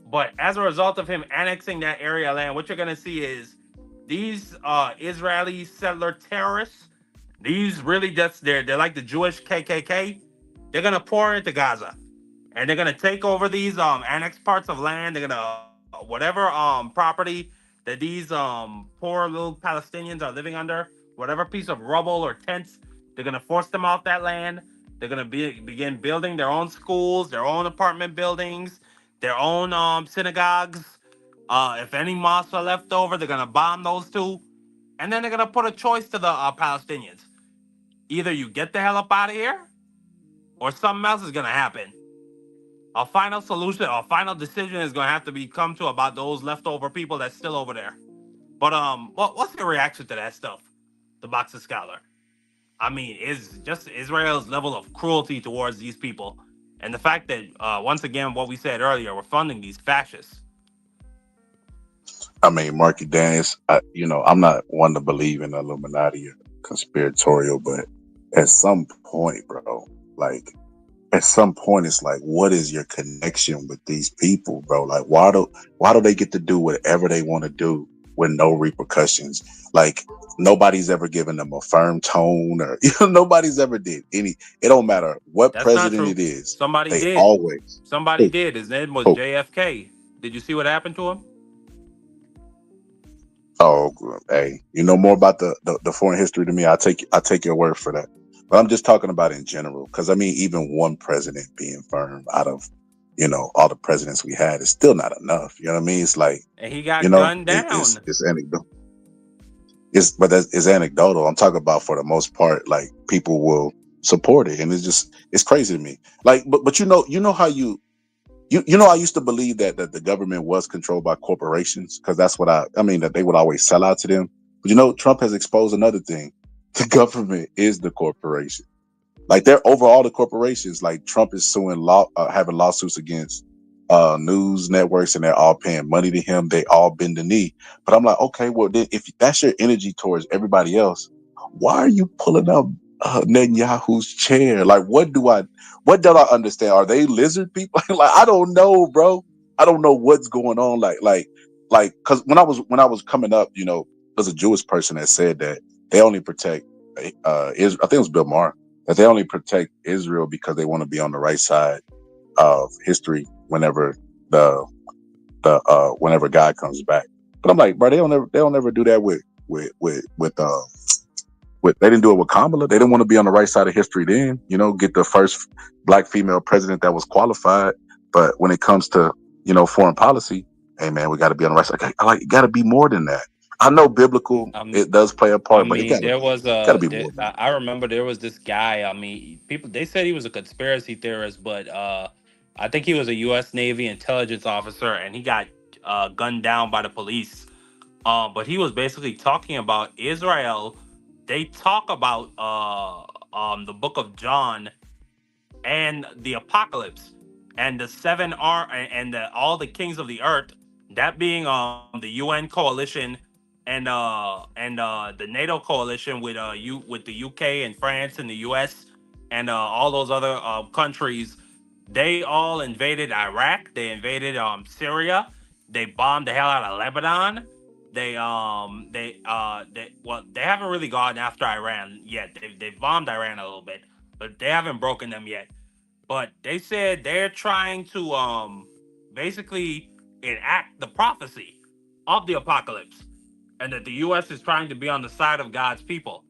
But as a result of him annexing that area of land, what you're gonna see is these Israeli settler terrorists. These really just they're like the Jewish KKK. They're gonna pour into Gaza, and they're gonna take over these annexed parts of land. They're gonna whatever property that these poor little Palestinians are living under, whatever piece of rubble or tents, they're gonna force them off that land. They're gonna begin building their own schools, their own apartment buildings, their own synagogues. If any mosques are left over, they're gonna bomb those too, and then they're gonna put a choice to the Palestinians: either you get the hell up out of here, or something else is gonna happen. A final solution, a final decision is gonna have to be come to about those leftover people that's still over there. But what's your reaction to that stuff, the Boxer Scholar? I mean, is just Israel's level of cruelty towards these people, and the fact that once again, what we said earlier, we're funding these fascists. I mean, Markydan is, I'm not one to believe in Illuminati or conspiratorial, but at some point, bro, like, at some point, it's like, what is your connection with these people, bro? Like, why do they get to do whatever they want to do with no repercussions? Like, nobody's ever given them a firm tone, or nobody's ever did any. It don't matter what That's not president true. it is. Somebody They did. always. Somebody did. His name was JFK. Did you see what happened to him? Oh, hey, you know more about the foreign history than me. I take your word for that. But I'm just talking about in general, because I mean, even one president being firm out of, all the presidents we had is still not enough. You know what I mean? It's like, and he got gunned down. It's anecdotal. It's anecdotal. I'm talking about, for the most part, like, people will support it, and it's crazy to me. Like, but you know how I used to believe that the government was controlled by corporations, because that's what I mean, that they would always sell out to them. But Trump has exposed another thing. The government is the corporation. Like, they're over all the corporations. Like, Trump is having lawsuits against news networks, and they're all paying money to him. They all bend the knee. But I'm like, okay, well, then if that's your energy towards everybody else, why are you pulling up Netanyahu's chair? Like, what don't I understand? Are they lizard people? Like, I don't know, bro. I don't know what's going on. Like, because when I was coming up, there's a Jewish person that said that they only protect Israel. I think it was Bill Maher, that they only protect Israel because they want to be on the right side of history whenever whenever God comes back. But I'm like, bro, they don't never do that with they didn't do it with Kamala. They didn't want to be on the right side of history then, get the first black female president that was qualified. But when it comes to, foreign policy, hey man, we got to be on the right side. It got to be more than that. I know biblical, it does play a part, but it got to be more than that. I remember there was this guy. I mean, they said he was a conspiracy theorist, but I think he was a U.S. Navy intelligence officer, and he got gunned down by the police. But he was basically talking about Israel. They talk about the book of John and the apocalypse and the and all the kings of the earth, that being the UN coalition and the NATO coalition with the UK and France and the US and all those other countries. They all invaded Iraq. They invaded Syria. They bombed the hell out of Lebanon. They haven't really gone after Iran yet. They bombed Iran a little bit, but they haven't broken them yet. But they said they're trying to basically enact the prophecy of the apocalypse, and that the U.S. is trying to be on the side of God's people.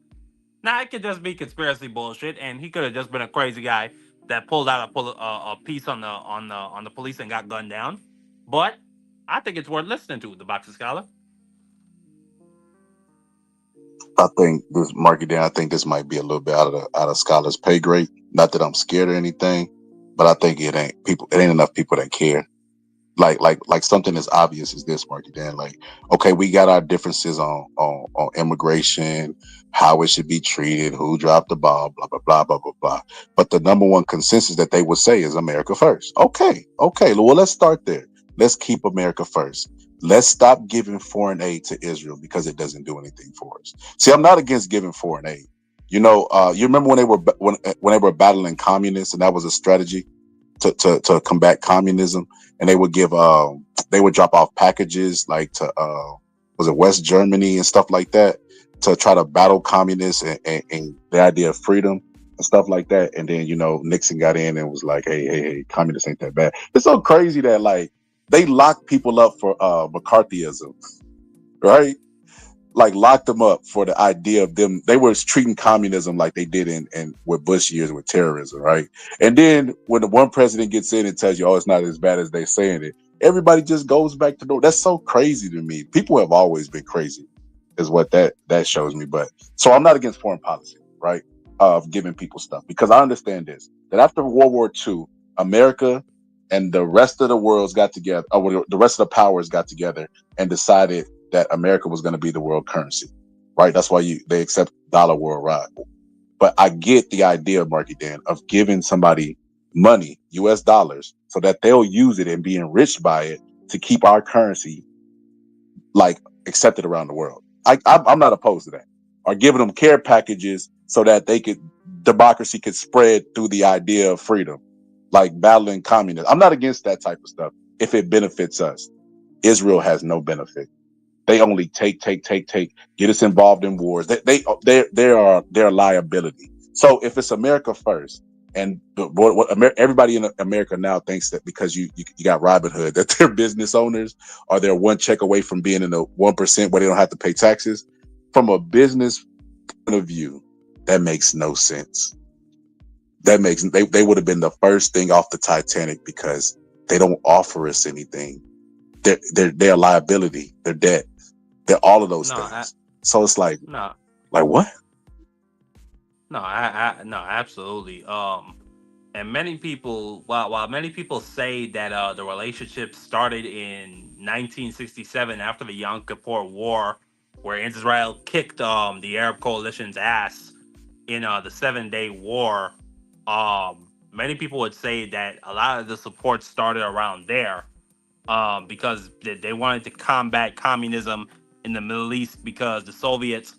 Now it could just be conspiracy bullshit, and he could have just been a crazy guy that pulled out a piece on the police and got gunned down. But I think it's worth listening to, the Boxer Scholar. I think this Markydan, I think this might be a little bit out of Scholar's pay grade. Not that I'm scared or anything, but I think it ain't enough people that care. Like something as obvious as this, Markydan. Like, okay, we got our differences on immigration, how it should be treated, who dropped the ball, blah blah blah blah blah blah. But the number one consensus that they would say is America first. Okay, well, let's start there. Let's keep America first. Let's stop giving foreign aid to Israel because it doesn't do anything for us. See, I'm not against giving foreign aid. You remember when they were battling communists, and that was a strategy to combat communism, and they would drop off packages like to was it West Germany and stuff like that to try to battle communists and the idea of freedom and stuff like that. And then Nixon got in and was like, hey, communists ain't that bad. It's so crazy that like they locked people up for McCarthyism, right? Like locked them up for the idea of them. They were treating communism like they did in with Bush years with terrorism, right? And then when the one president gets in and tells you, oh, it's not as bad as they saying it, everybody just goes back to normal. That's so crazy to me. People have always been crazy, is what that shows me. But so I'm not against foreign policy, right? Of giving people stuff, because I understand this, that after World War II, America and the rest of the world's got together, or the rest of the powers got together and decided that America was going to be the world currency, right? That's why they accept dollar worldwide. But I get the idea, Markydan, of giving somebody money, US dollars, so that they'll use it and be enriched by it to keep our currency like accepted around the world. I'm not opposed to that. Or giving them care packages so that democracy could spread through the idea of freedom, like battling communism. I'm not against that type of stuff if it benefits us. Israel has no benefit. They only take, get us involved in wars. They're a liability. So if it's America first, and everybody in America now thinks that because you got Robin Hood, that they're business owners, or they're one check away from being in the 1% where they don't have to pay taxes. From a business point of view, that makes no sense. They would have been the first thing off the Titanic because they don't offer us anything. They're a liability. They're debt. They're all of those things. So it's like what? No, no, absolutely. And many people, while many people say that the relationship started in 1967 after the Yom Kippur War, where Israel kicked the Arab coalition's ass in the 7-Day War, many people would say that a lot of the support started around there, because they wanted to combat communism in the Middle East, because the Soviets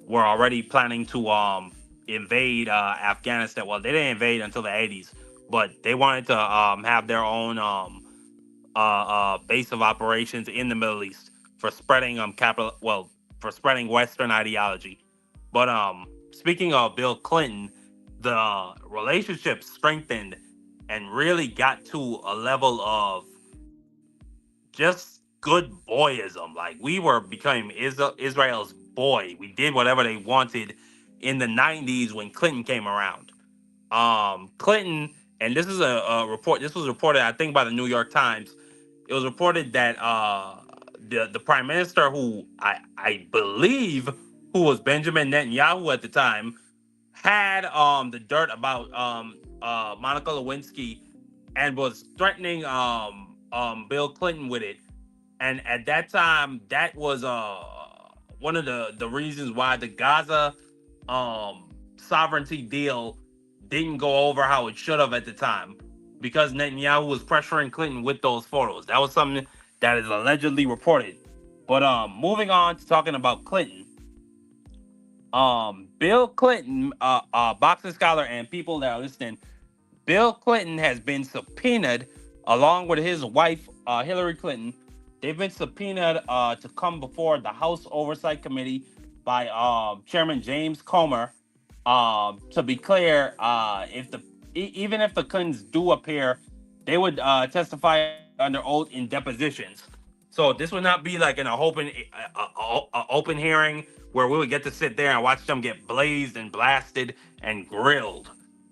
were already planning to invade Afghanistan. Well, they didn't invade until the 80s, but they wanted to have their own base of operations in the Middle East for spreading for spreading Western ideology. But speaking of Bill Clinton, the relationship strengthened and really got to a level of just good boyism. Like, we were becoming Israel's boy. We did whatever they wanted in the 90s when Clinton came around. Clinton, and this is a report. This was reported, I think, by the New York Times. It was reported that the prime minister, who I believe who was Benjamin Netanyahu at the time, had the dirt about Monica Lewinsky and was threatening Bill Clinton with it. and at that time, that was one of the reasons why the Gaza sovereignty deal didn't go over how it should have at the time, because Netanyahu was pressuring Clinton with those photos. That was something that is allegedly reported. But moving on to talking about Clinton, Bill Clinton, boxing scholar and people that are listening, Bill Clinton has been subpoenaed along with his wife, Hillary Clinton. They've been subpoenaed to come before the House Oversight Committee by Chairman James Comer. To be clear, even if the Clintons do appear, they would testify under oath in depositions. So this would not be like in a open hearing where we would get to sit there and watch them get blazed and blasted and grilled.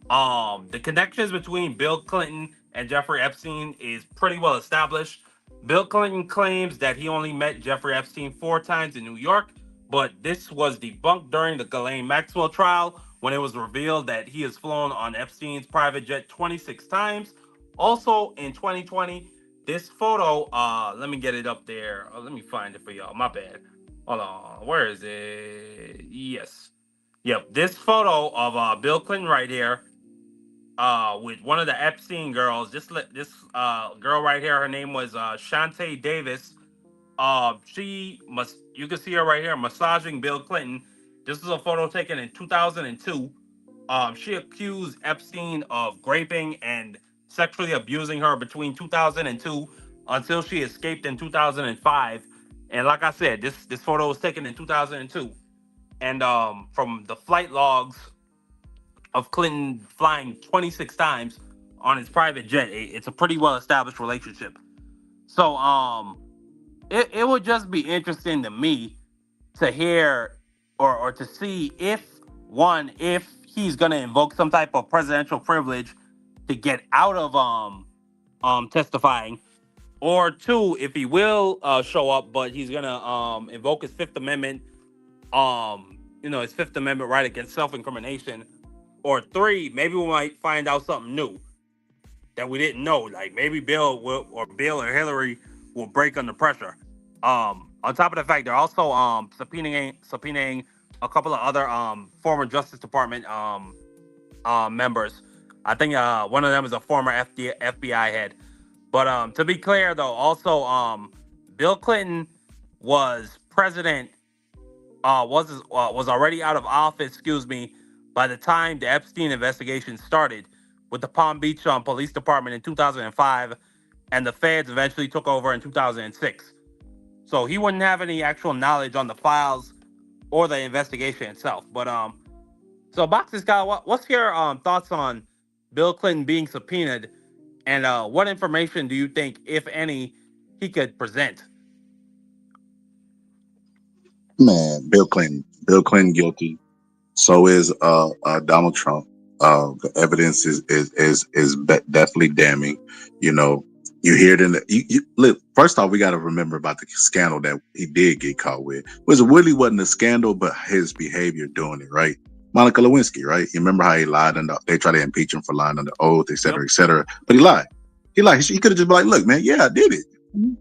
The connections between Bill Clinton and Jeffrey Epstein is pretty well established. Bill Clinton claims that he only met Jeffrey Epstein 4 times in New York, but this was debunked during the Ghislaine Maxwell trial when it was revealed that he has flown on Epstein's private jet 26 times. Also in 2020, this photo, let me get it up there. Let me find it for y'all. My bad. Hold on. Where is it? Yes. Yep. This photo of Bill Clinton right here, with one of the Epstein girls. This girl right here, her name was Shantae Davis. You can see her right here massaging Bill Clinton. This is a photo taken in 2002. She accused Epstein of raping and sexually abusing her between 2002 until she escaped in 2005. And like I said, this photo was taken in 2002. And from the flight logs of Clinton flying 26 times on his private jet, it's a pretty well established relationship. So it would just be interesting to me to hear or to see if he's gonna invoke some type of presidential privilege to get out of testifying, or 2, if he will show up, but he's gonna invoke his Fifth Amendment, his Fifth Amendment right against self-incrimination, or 3, maybe we might find out something new that we didn't know. Like maybe Bill or Hillary will break under pressure. On top of the fact, they're also subpoenaing a couple of other former Justice Department members. I think one of them is a former FBI head. But to be clear, though, also Bill Clinton was president, was already out of office, by the time the Epstein investigation started with the Palm Beach Police Department in 2005, and the feds eventually took over in 2006. So he wouldn't have any actual knowledge on the files or the investigation itself. But so Boxes guy, what's your thoughts on Bill Clinton being subpoenaed, and what information do you think, if any, he could present? Man, Bill Clinton guilty. So is Donald Trump. The evidence is definitely damning. You know, you hear it in the. Look, first off, we got to remember about the scandal that he did get caught with. It really wasn't a scandal, but his behavior doing it, right? Monica Lewinsky, right? You remember how he lied they tried to impeach him for lying under oath, et cetera, et cetera. But he lied. He could have just been like, "Look, man, yeah, I did it.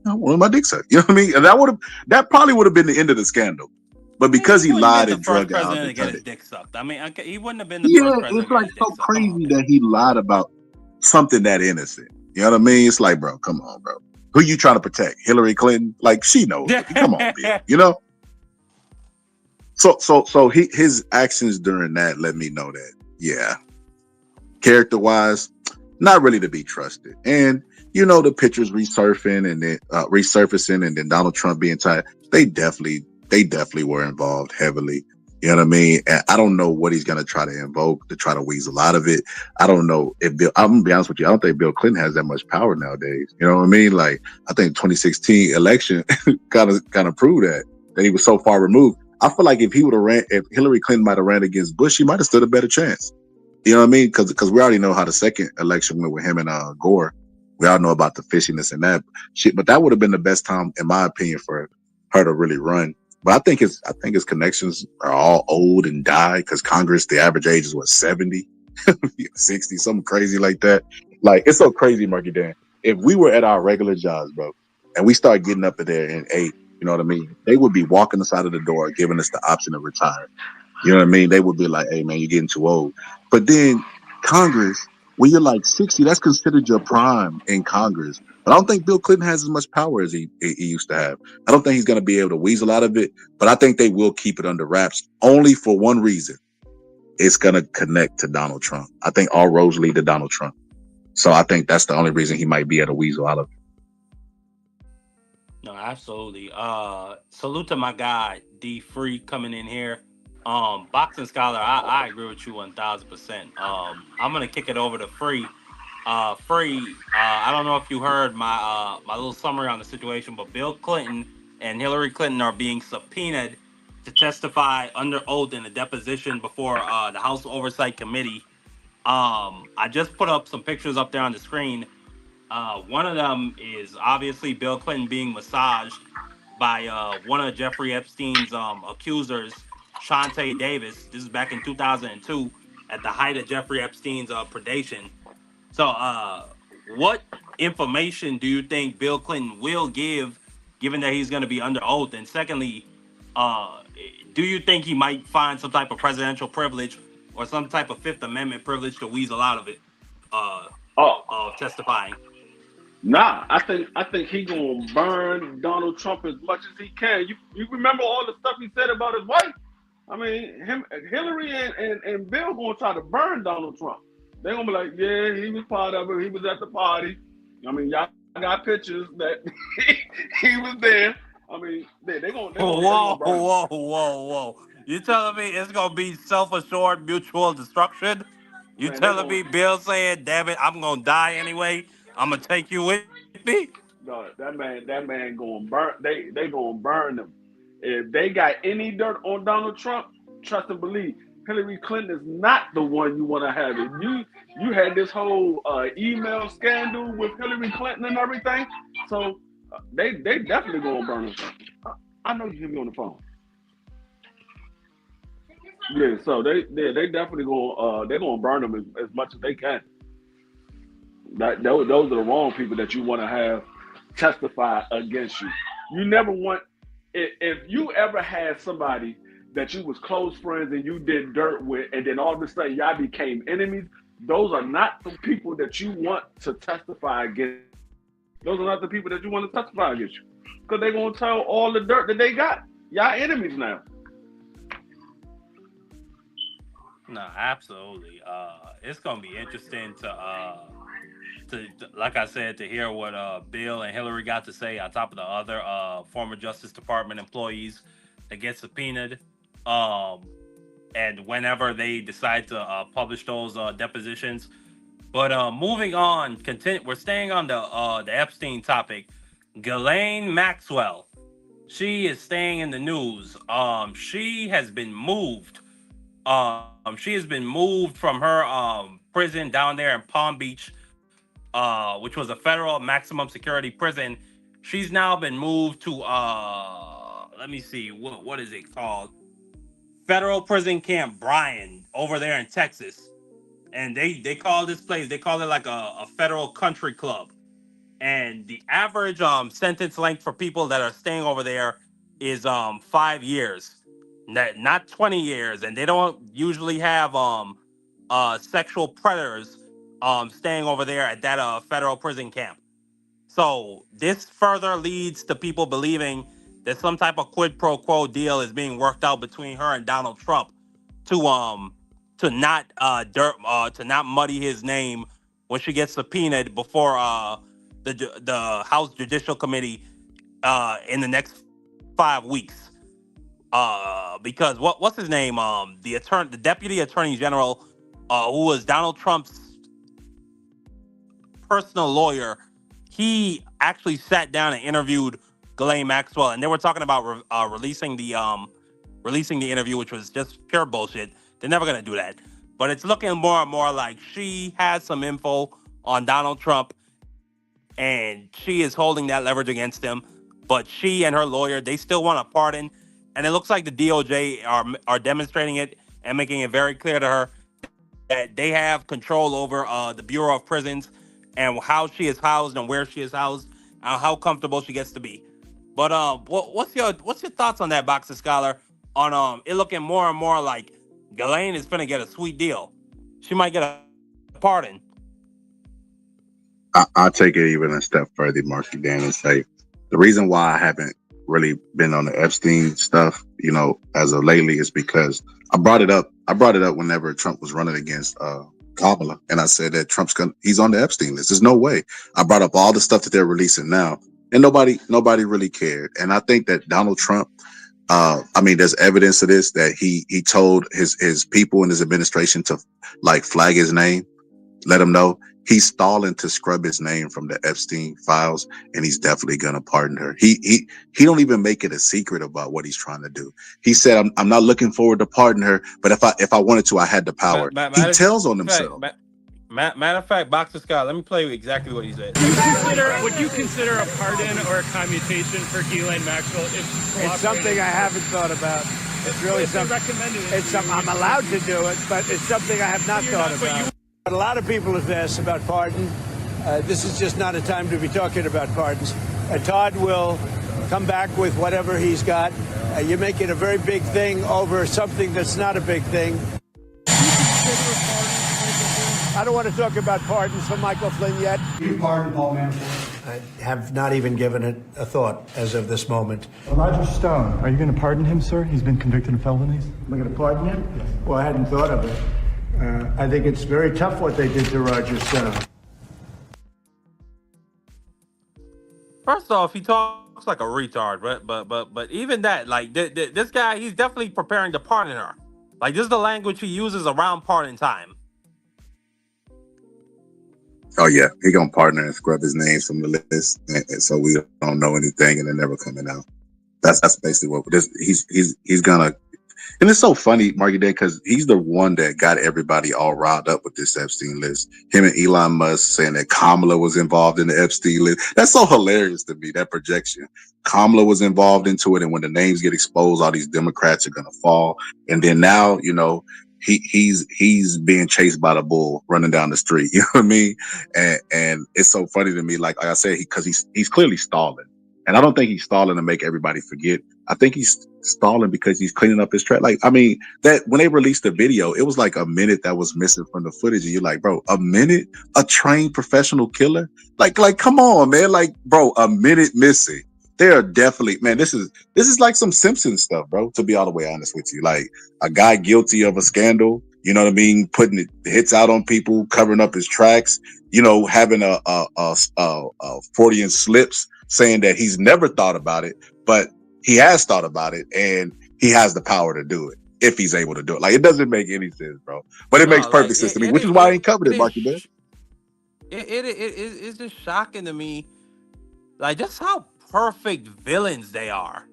I wanted my dick sucked." You know what I mean? And that probably would have been the end of the scandal. But because he lied and drug out, to get his dick sucked. I mean, he wouldn't have been the first president. It's like so crazy that he lied about something that innocent. You know what I mean? It's like, bro, come on, bro. Who you trying to protect? Hillary Clinton? Like, she knows. Come on, Bill. You know? So his actions during that let me know that, yeah, character-wise, not really to be trusted. And, the pictures resurfacing and then Donald Trump being tied, they definitely were involved heavily. You know what I mean? And I don't know what he's going to try to invoke to try to weasel out of it. I don't know if I'm going to be honest with you, I don't think Bill Clinton has that much power nowadays. You know what I mean? Like, I think 2016 election kind of proved that he was so far removed. I feel like if Hillary Clinton might have ran against Bush, he might have stood a better chance. You know what I mean? Because we already know how the second election went with him and Gore. We all know about the fishiness and that shit, but that would have been the best time, in my opinion, for her to really run. But I think his connections are all old and died, because Congress, the average age is 70, 60, something crazy like that. Like, it's so crazy, Markydan. If we were at our regular jobs, bro, and we start getting up in there in 8, you know what I mean? They would be walking the side of the door, giving us the option to retire. You know what I mean? They would be like, "Hey, man, you're getting too old." But then Congress, when you're like 60, that's considered your prime in Congress. But I don't think Bill Clinton has as much power as he used to have. I don't think he's going to be able to weasel out of it. But I think they will keep it under wraps only for one reason: it's going to connect to Donald Trump. I think all roads lead to Donald Trump. So I think that's the only reason he might be able to weasel out of it. No, absolutely. Salute to my guy D Free coming in here. Boxing scholar, I agree with you 1,000%. I'm gonna kick it over to Free. Free. I don't know if you heard my little summary on the situation, but Bill Clinton and Hillary Clinton are being subpoenaed to testify under oath in a deposition before the House Oversight Committee. I just put up some pictures up there on the screen. One of them is obviously Bill Clinton being massaged by one of Jeffrey Epstein's accusers, Shantae Davis. This is back in 2002 at the height of Jeffrey Epstein's predation. So, what information do you think Bill Clinton will give, given that he's going to be under oath? And secondly, uh, do you think he might find some type of presidential privilege or some type of Fifth Amendment privilege to weasel out of it, Oh, of testifying? nah. I think he gonna burn Donald Trump as much as he can. You remember all the stuff he said about his wife? I mean, Hillary and Bill gonna try to burn Donald Trump. They're gonna be like, yeah, he was part of it. He was at the party. I mean, y'all got pictures that he was there. I mean, they gonna Whoa, burn him. whoa, whoa, whoa! You telling me it's gonna be self-assured mutual destruction? You Man, they telling gonna me Bill saying, "Damn it, I'm gonna die anyway. I'm gonna take you with me"? no, that man gonna burn. They gonna burn him. If they got any dirt on Donald Trump, trust and believe, Hillary Clinton is not the one you want to have. It. You had this whole email scandal with Hillary Clinton and everything, so they definitely gonna burn him. I know you hear me on the phone. Yeah, so they definitely gonna they're gonna burn them as much as they can. Those are the wrong people that you want to have testify against you. You never want if you ever had somebody that you was close friends and you did dirt with, and then all of a sudden y'all became enemies. Those are not the people that you want to testify against. Those are not the people that you want to testify against you, because they're gonna tell all the dirt that they got. Y'all enemies now. No, absolutely. It's gonna be interesting like I said, to hear what Bill and Hillary got to say on top of the other former Justice Department employees that get subpoenaed. Um, and whenever they decide to publish those depositions. But moving on, we're staying on the Epstein topic. Ghislaine Maxwell, she is staying in the news. She has been moved from her prison down there in Palm Beach, which was a federal maximum security prison. She's now been moved to let me see, what is it called? Federal Prison Camp Bryan over there in Texas. And they call this place, they call it like a federal country club. And the average sentence length for people that are staying over there is 5 years, not 20 years. And they don't usually have sexual predators staying over there at that federal prison camp. So this further leads to people believing that some type of quid pro quo deal is being worked out between her and Donald Trump to to not muddy his name when she gets subpoenaed before the House Judicial Committee in the next 5 weeks. Because what's his name? The Deputy Attorney General, who was Donald Trump's personal lawyer, he actually sat down and interviewed Ghislaine Maxwell, and they were talking about releasing the interview, which was just pure bullshit. They're never gonna do that. But it's looking more and more like she has some info on Donald Trump, and she is holding that leverage against him. But she and her lawyer, they still want a pardon, and it looks like the DOJ are demonstrating it and making it very clear to her that they have control over the Bureau of Prisons and how she is housed and where she is housed. and how comfortable she gets to be. But what's your thoughts on that, Boxer Scholar? On it looking more and more like Ghislaine is gonna get a sweet deal. She might get a pardon. I'll take it even a step further, Markydan, and say the reason why I haven't really been on the Epstein stuff, as of lately, is because I brought it up. I brought it up whenever Trump was running against Kamala, and I said that he's on the Epstein list. There's no way. I brought up all the stuff that they're releasing now, and nobody really cared. And I think that Donald Trump, there's evidence of this, that he told his people in his administration to like flag his name, let him know he's stalling to scrub his name from the Epstein files, and he's definitely gonna pardon her. He don't even make it a secret about what he's trying to do. He said, "I'm not looking forward to pardon her, but if I wanted to, I had the power." He tells on himself. Matter of fact, Boxer Scott, let me play you exactly what he said. Would you consider a pardon or a commutation for Ghislaine Maxwell if she's cooperating? It's something I haven't thought about. It's really something. It's something I'm allowed to do it, but it's something I have not thought about. A lot of people have asked about pardon. This is just not a time to be talking about pardons. Todd will come back with whatever he's got. You're making a very big thing over something that's not a big thing. I don't want to talk about pardons for Michael Flynn yet. You pardon Paul Manafort? I have not even given it a thought as of this moment. Roger Stone, are you going to pardon him, sir? He's been convicted of felonies. Am I going to pardon him? Yes. Well, I hadn't thought of it. I think it's very tough what they did to Roger Stone. First off, he talks like a retard, but even that, like this guy, he's definitely preparing to pardon her. Like, this is the language he uses around pardon time. Oh yeah, he gonna partner and scrub his name from the list, and so we don't know anything, and they're never coming out. That's basically what this. He's gonna, and it's so funny, Markydan, because he's the one that got everybody all riled up with this Epstein list. Him and Elon Musk saying that Kamala was involved in the Epstein list. That's so hilarious to me. That projection, Kamala was involved into it, and when the names get exposed, all these Democrats are gonna fall, and then now he's being chased by the bull running down the street. You know what I mean? And it's so funny to me. Like I said, because he's clearly stalling, and I don't think he's stalling to make everybody forget. I think he's stalling because he's cleaning up his track. Like, I mean, that when they released the video, it was like a minute that was missing from the footage, and you're like, bro, a minute, a trained professional killer? Like, come on, man. Like, bro, a minute missing. They are definitely, man, this is like some Simpsons stuff, bro, to be all the way honest with you. Like, a guy guilty of a scandal, you know what I mean, putting hits out on people, covering up his tracks, having a Freudian slips, saying that he's never thought about it, but he has thought about it, and he has the power to do it if he's able to do it. Like, it doesn't make any sense, bro, but it makes perfect sense to me, which is why I ain't covered it, Marky, man. It's just shocking to me, like, just how perfect villains they are.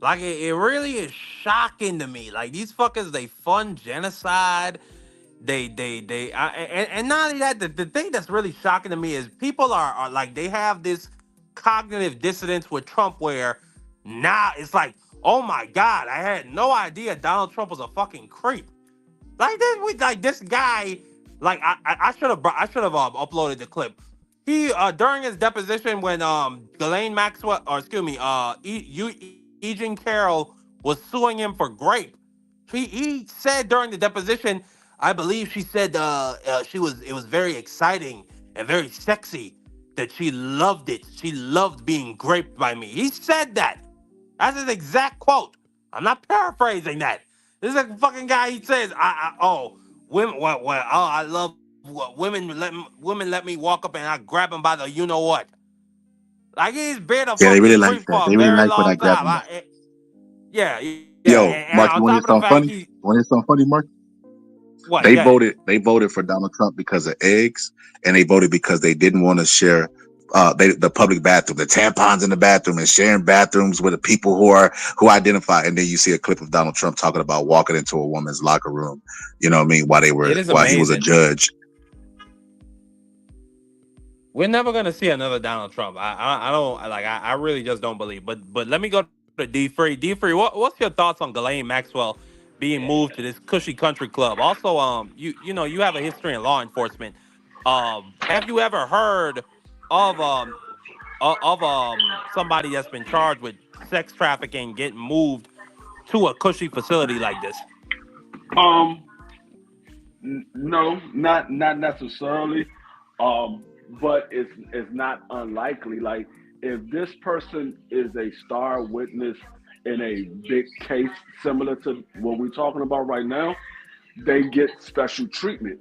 Like, it really is shocking to me. Like, these fuckers, they fund genocide. And not only that, the thing that's really shocking to me is people are like, they have this cognitive dissonance with Trump, where now it's like, oh my God, I had no idea Donald Trump was a fucking creep. Like this guy, like I should have uploaded the clip. He during his deposition, when Ghislaine Maxwell, or excuse me, Eugene Carroll was suing him for grape. He said during the deposition, I believe she said it was very exciting and very sexy, that she loved it. She loved being raped by me. He said that. That's his exact quote. I'm not paraphrasing that. This is a fucking guy. He says, women. I love women. Let me walk up and I grab him by the you know what. Like, he's been a they really fucking like that. They really like when I grab him. Yeah. Yo, Mark, you want to something funny? Want to something funny, Mark? What? They voted for Donald Trump because of eggs, and they voted because they didn't want to share the public bathroom, the tampons in the bathroom, and sharing bathrooms with the people who identify. And then you see a clip of Donald Trump talking about walking into a woman's locker room. You know what I mean? While he was a judge. We're never gonna see another Donald Trump. I really just don't believe. But let me go to D3. D3, what's your thoughts on Ghislaine Maxwell being moved to this cushy country club? Also, you have a history in law enforcement. Have you ever heard of of somebody that's been charged with sex trafficking getting moved to a cushy facility like this? Um, no, not necessarily. But it's not unlikely. Like if this person is a star witness in a big case similar to what we're talking about right now, they get special treatment.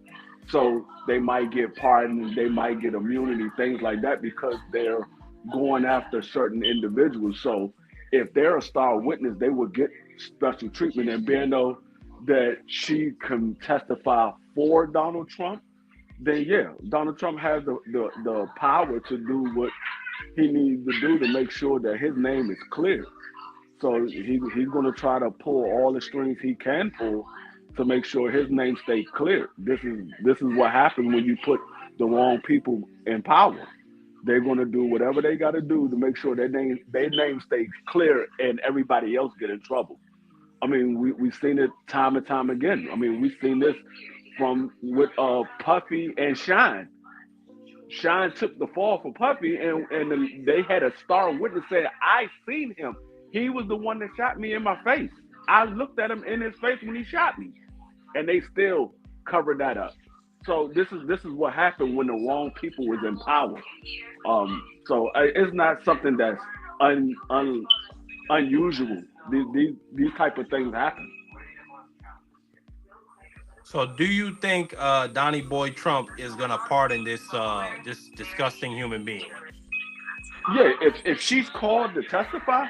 So they might get pardoned, they might get immunity, things like that, because they're going after certain individuals. So if they're a star witness, they will get special treatment. And being though that she can testify for Donald Trump, then yeah, Donald Trump has the power to do what he needs to do to make sure that his name is clear. So he's going to try to pull all the strings he can pull to make sure his name stays clear. This is what happens when you put the wrong people in power. They're going to do whatever they got to do to make sure their name stays clear and everybody else get in trouble. I mean, we've seen it time and time again. I mean, we've seen this from with Puffy and Shine. Shine took the fall for Puffy, and they had a star witness say, "I seen him. He was the one that shot me in my face. I looked at him in his face when he shot me," and they still covered that up. So this is what happened when the wrong people was in power. So it's not something that's unusual. These type of things happen. So, do you think Donnie Boy Trump is gonna pardon this disgusting human being? Yeah, if she's called to testify,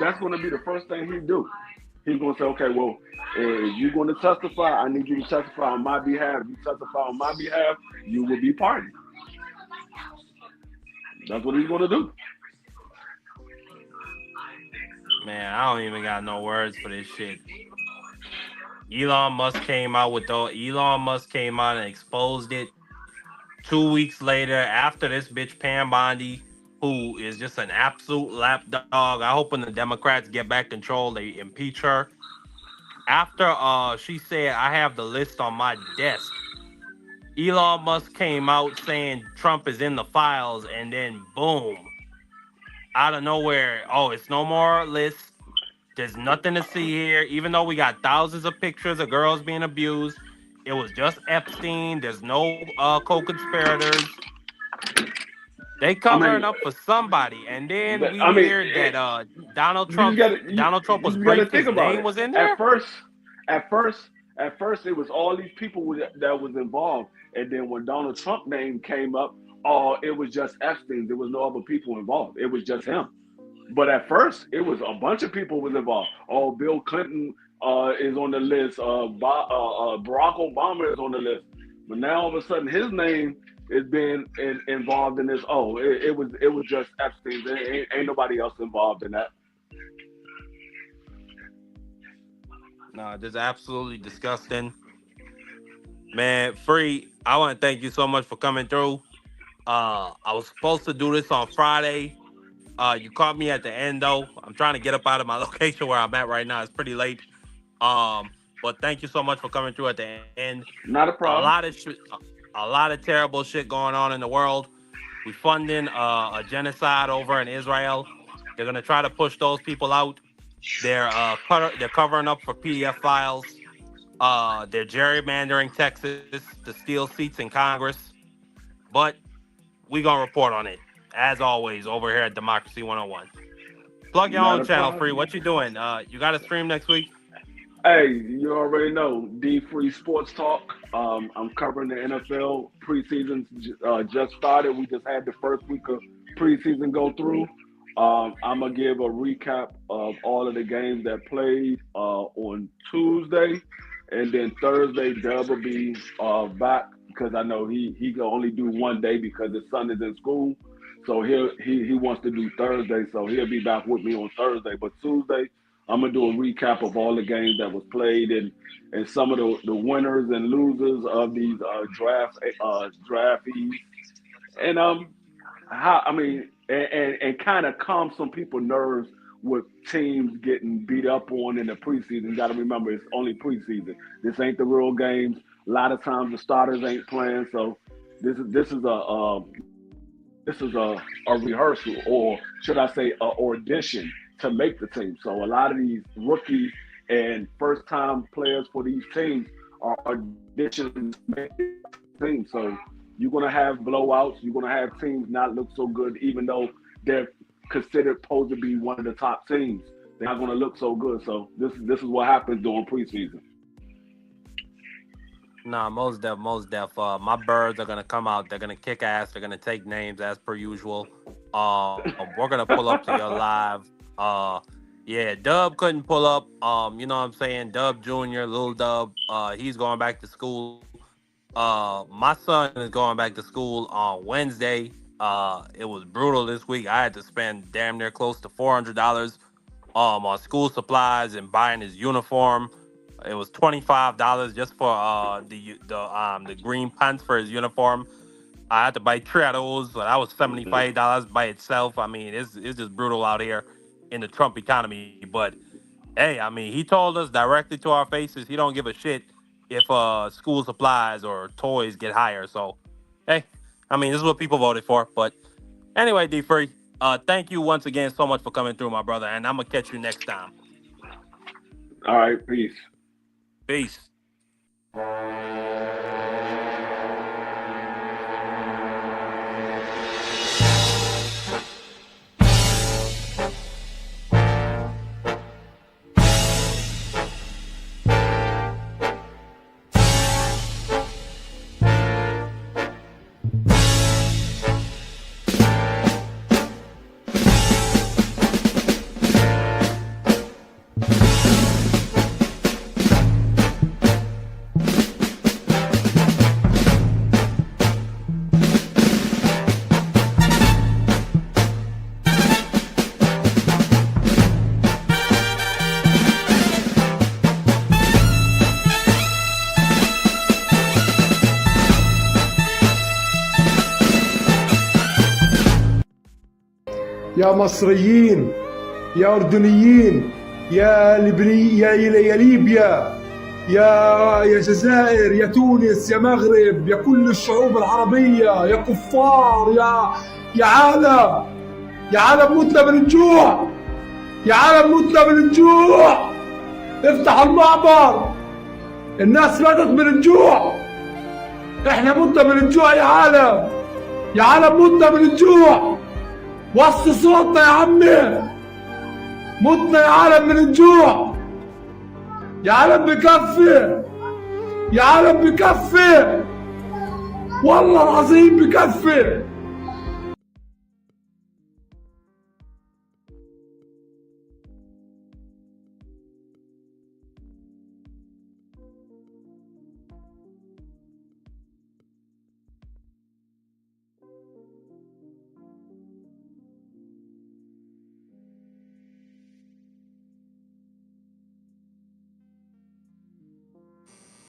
that's going to be the first thing he do. He's going to say, okay, well, if you're going to testify, I need you to testify on my behalf. If you testify on my behalf, you will be pardoned. That's what he's going to do. Man, I don't even got no words for this shit. Elon Musk came out and exposed it. 2 weeks later, after this bitch Pam Bondi, who is just an absolute lapdog. I hope when the Democrats get back control, they impeach her. After she said, "I have the list on my desk," Elon Musk came out saying Trump is in the files, and then boom, out of nowhere, oh, it's no more list. There's nothing to see here, even though we got thousands of pictures of girls being abused. It was just Epstein. There's no co-conspirators. They I mean, covering up for somebody, and then we I mean, hear that Donald you just Trump's got to Donald Trump was you got to briefed. think His about name it. was in At there. first, at first, at first, it was all these people that was involved, and then when Donald Trump name came up, oh, it was just Epstein. There was no other people involved. It was just him. But at first, it was a bunch of people was involved. Oh, Bill Clinton is on the list. Barack Obama is on the list. But now all of a sudden, his name is being involved in this. Oh, it was just Epstein. There ain't nobody else involved in that. No, this is absolutely disgusting, man. Free. I want to thank you so much for coming through. I was supposed to do this on Friday. You caught me at the end though. I'm trying to get up out of my location where I'm at right now. It's pretty late. But thank you so much for coming through at the end. Not a A lot problem. of shit, a lot of terrible shit going on in the world. We funding a genocide over in Israel. They're gonna try to push those people out. They're covering up for PDF files. They're gerrymandering Texas to steal seats in Congress. But we gonna report on it as always over here at Democracy 101. Plug your Not own a channel, Free. problem. What you doing? You got a stream next week? Hey, you already know D Free Sports Talk. I'm covering the NFL preseason. Just started. We just had the first week of preseason go through. I'm gonna give a recap of all of the games that played on Tuesday, and then Thursday Dub will be back because I know he can only do one day because his son is in school. So he wants to do Thursday, so he'll be back with me on Thursday. But Tuesday, I'm gonna do a recap of all the games that was played and some of the winners and losers of these draftees. And how I mean and kind of calm some people nerves with teams getting beat up on in the preseason. You got to remember it's only preseason. This ain't the real games. A lot of times the starters ain't playing, so this is a this is a rehearsal, or should I say, a audition to make the team. So a lot of these rookies and first time players for these teams are auditioning to make the team. So you're gonna have blowouts. You're gonna have teams not look so good, even though they're considered supposed to be one of the top teams. They're not gonna look so good. So this is what happens during preseason. Nah, most def. My birds are gonna come out. They're gonna kick ass. They're gonna take names as per usual. We're gonna pull up to your live. Yeah, Dub couldn't pull up. You know what I'm saying? Dub Jr., Lil Dub. He's going back to school. My son is going back to school on Wednesday. It was brutal this week. I had to spend damn near close to $400 on school supplies and buying his uniform. It was $25 just for the green pants for his uniform. I had to buy 3 of those, so that was $75 by itself. I mean, it's just brutal out here in the Trump economy. But hey, I mean, he told us directly to our faces he don't give a shit if school supplies or toys get higher. So hey, I mean, this is what people voted for. But anyway, D Free, thank you once again so much for coming through, my brother, and I'm gonna catch you next time. All right, peace. Peace. يا مصريين، يا أردنيين، يا ليبيا، يا جزائر، يا تونس، يا مغرب، يا كل الشعوب العربية، يا كفار، يا عالم، يا عالم متنا من الجوع، يا عالم متنا من الجوع. افتحوا المعبر، الناس ماتت من الجوع، احنا متنا من الجوع يا عالم، يا عالم متنا من الجوع. وصل صوتنا يا عمي، متنا يا عالم من الجوع، يا عالم بكفي، يا عالم بكفي، والله العظيم بكفي.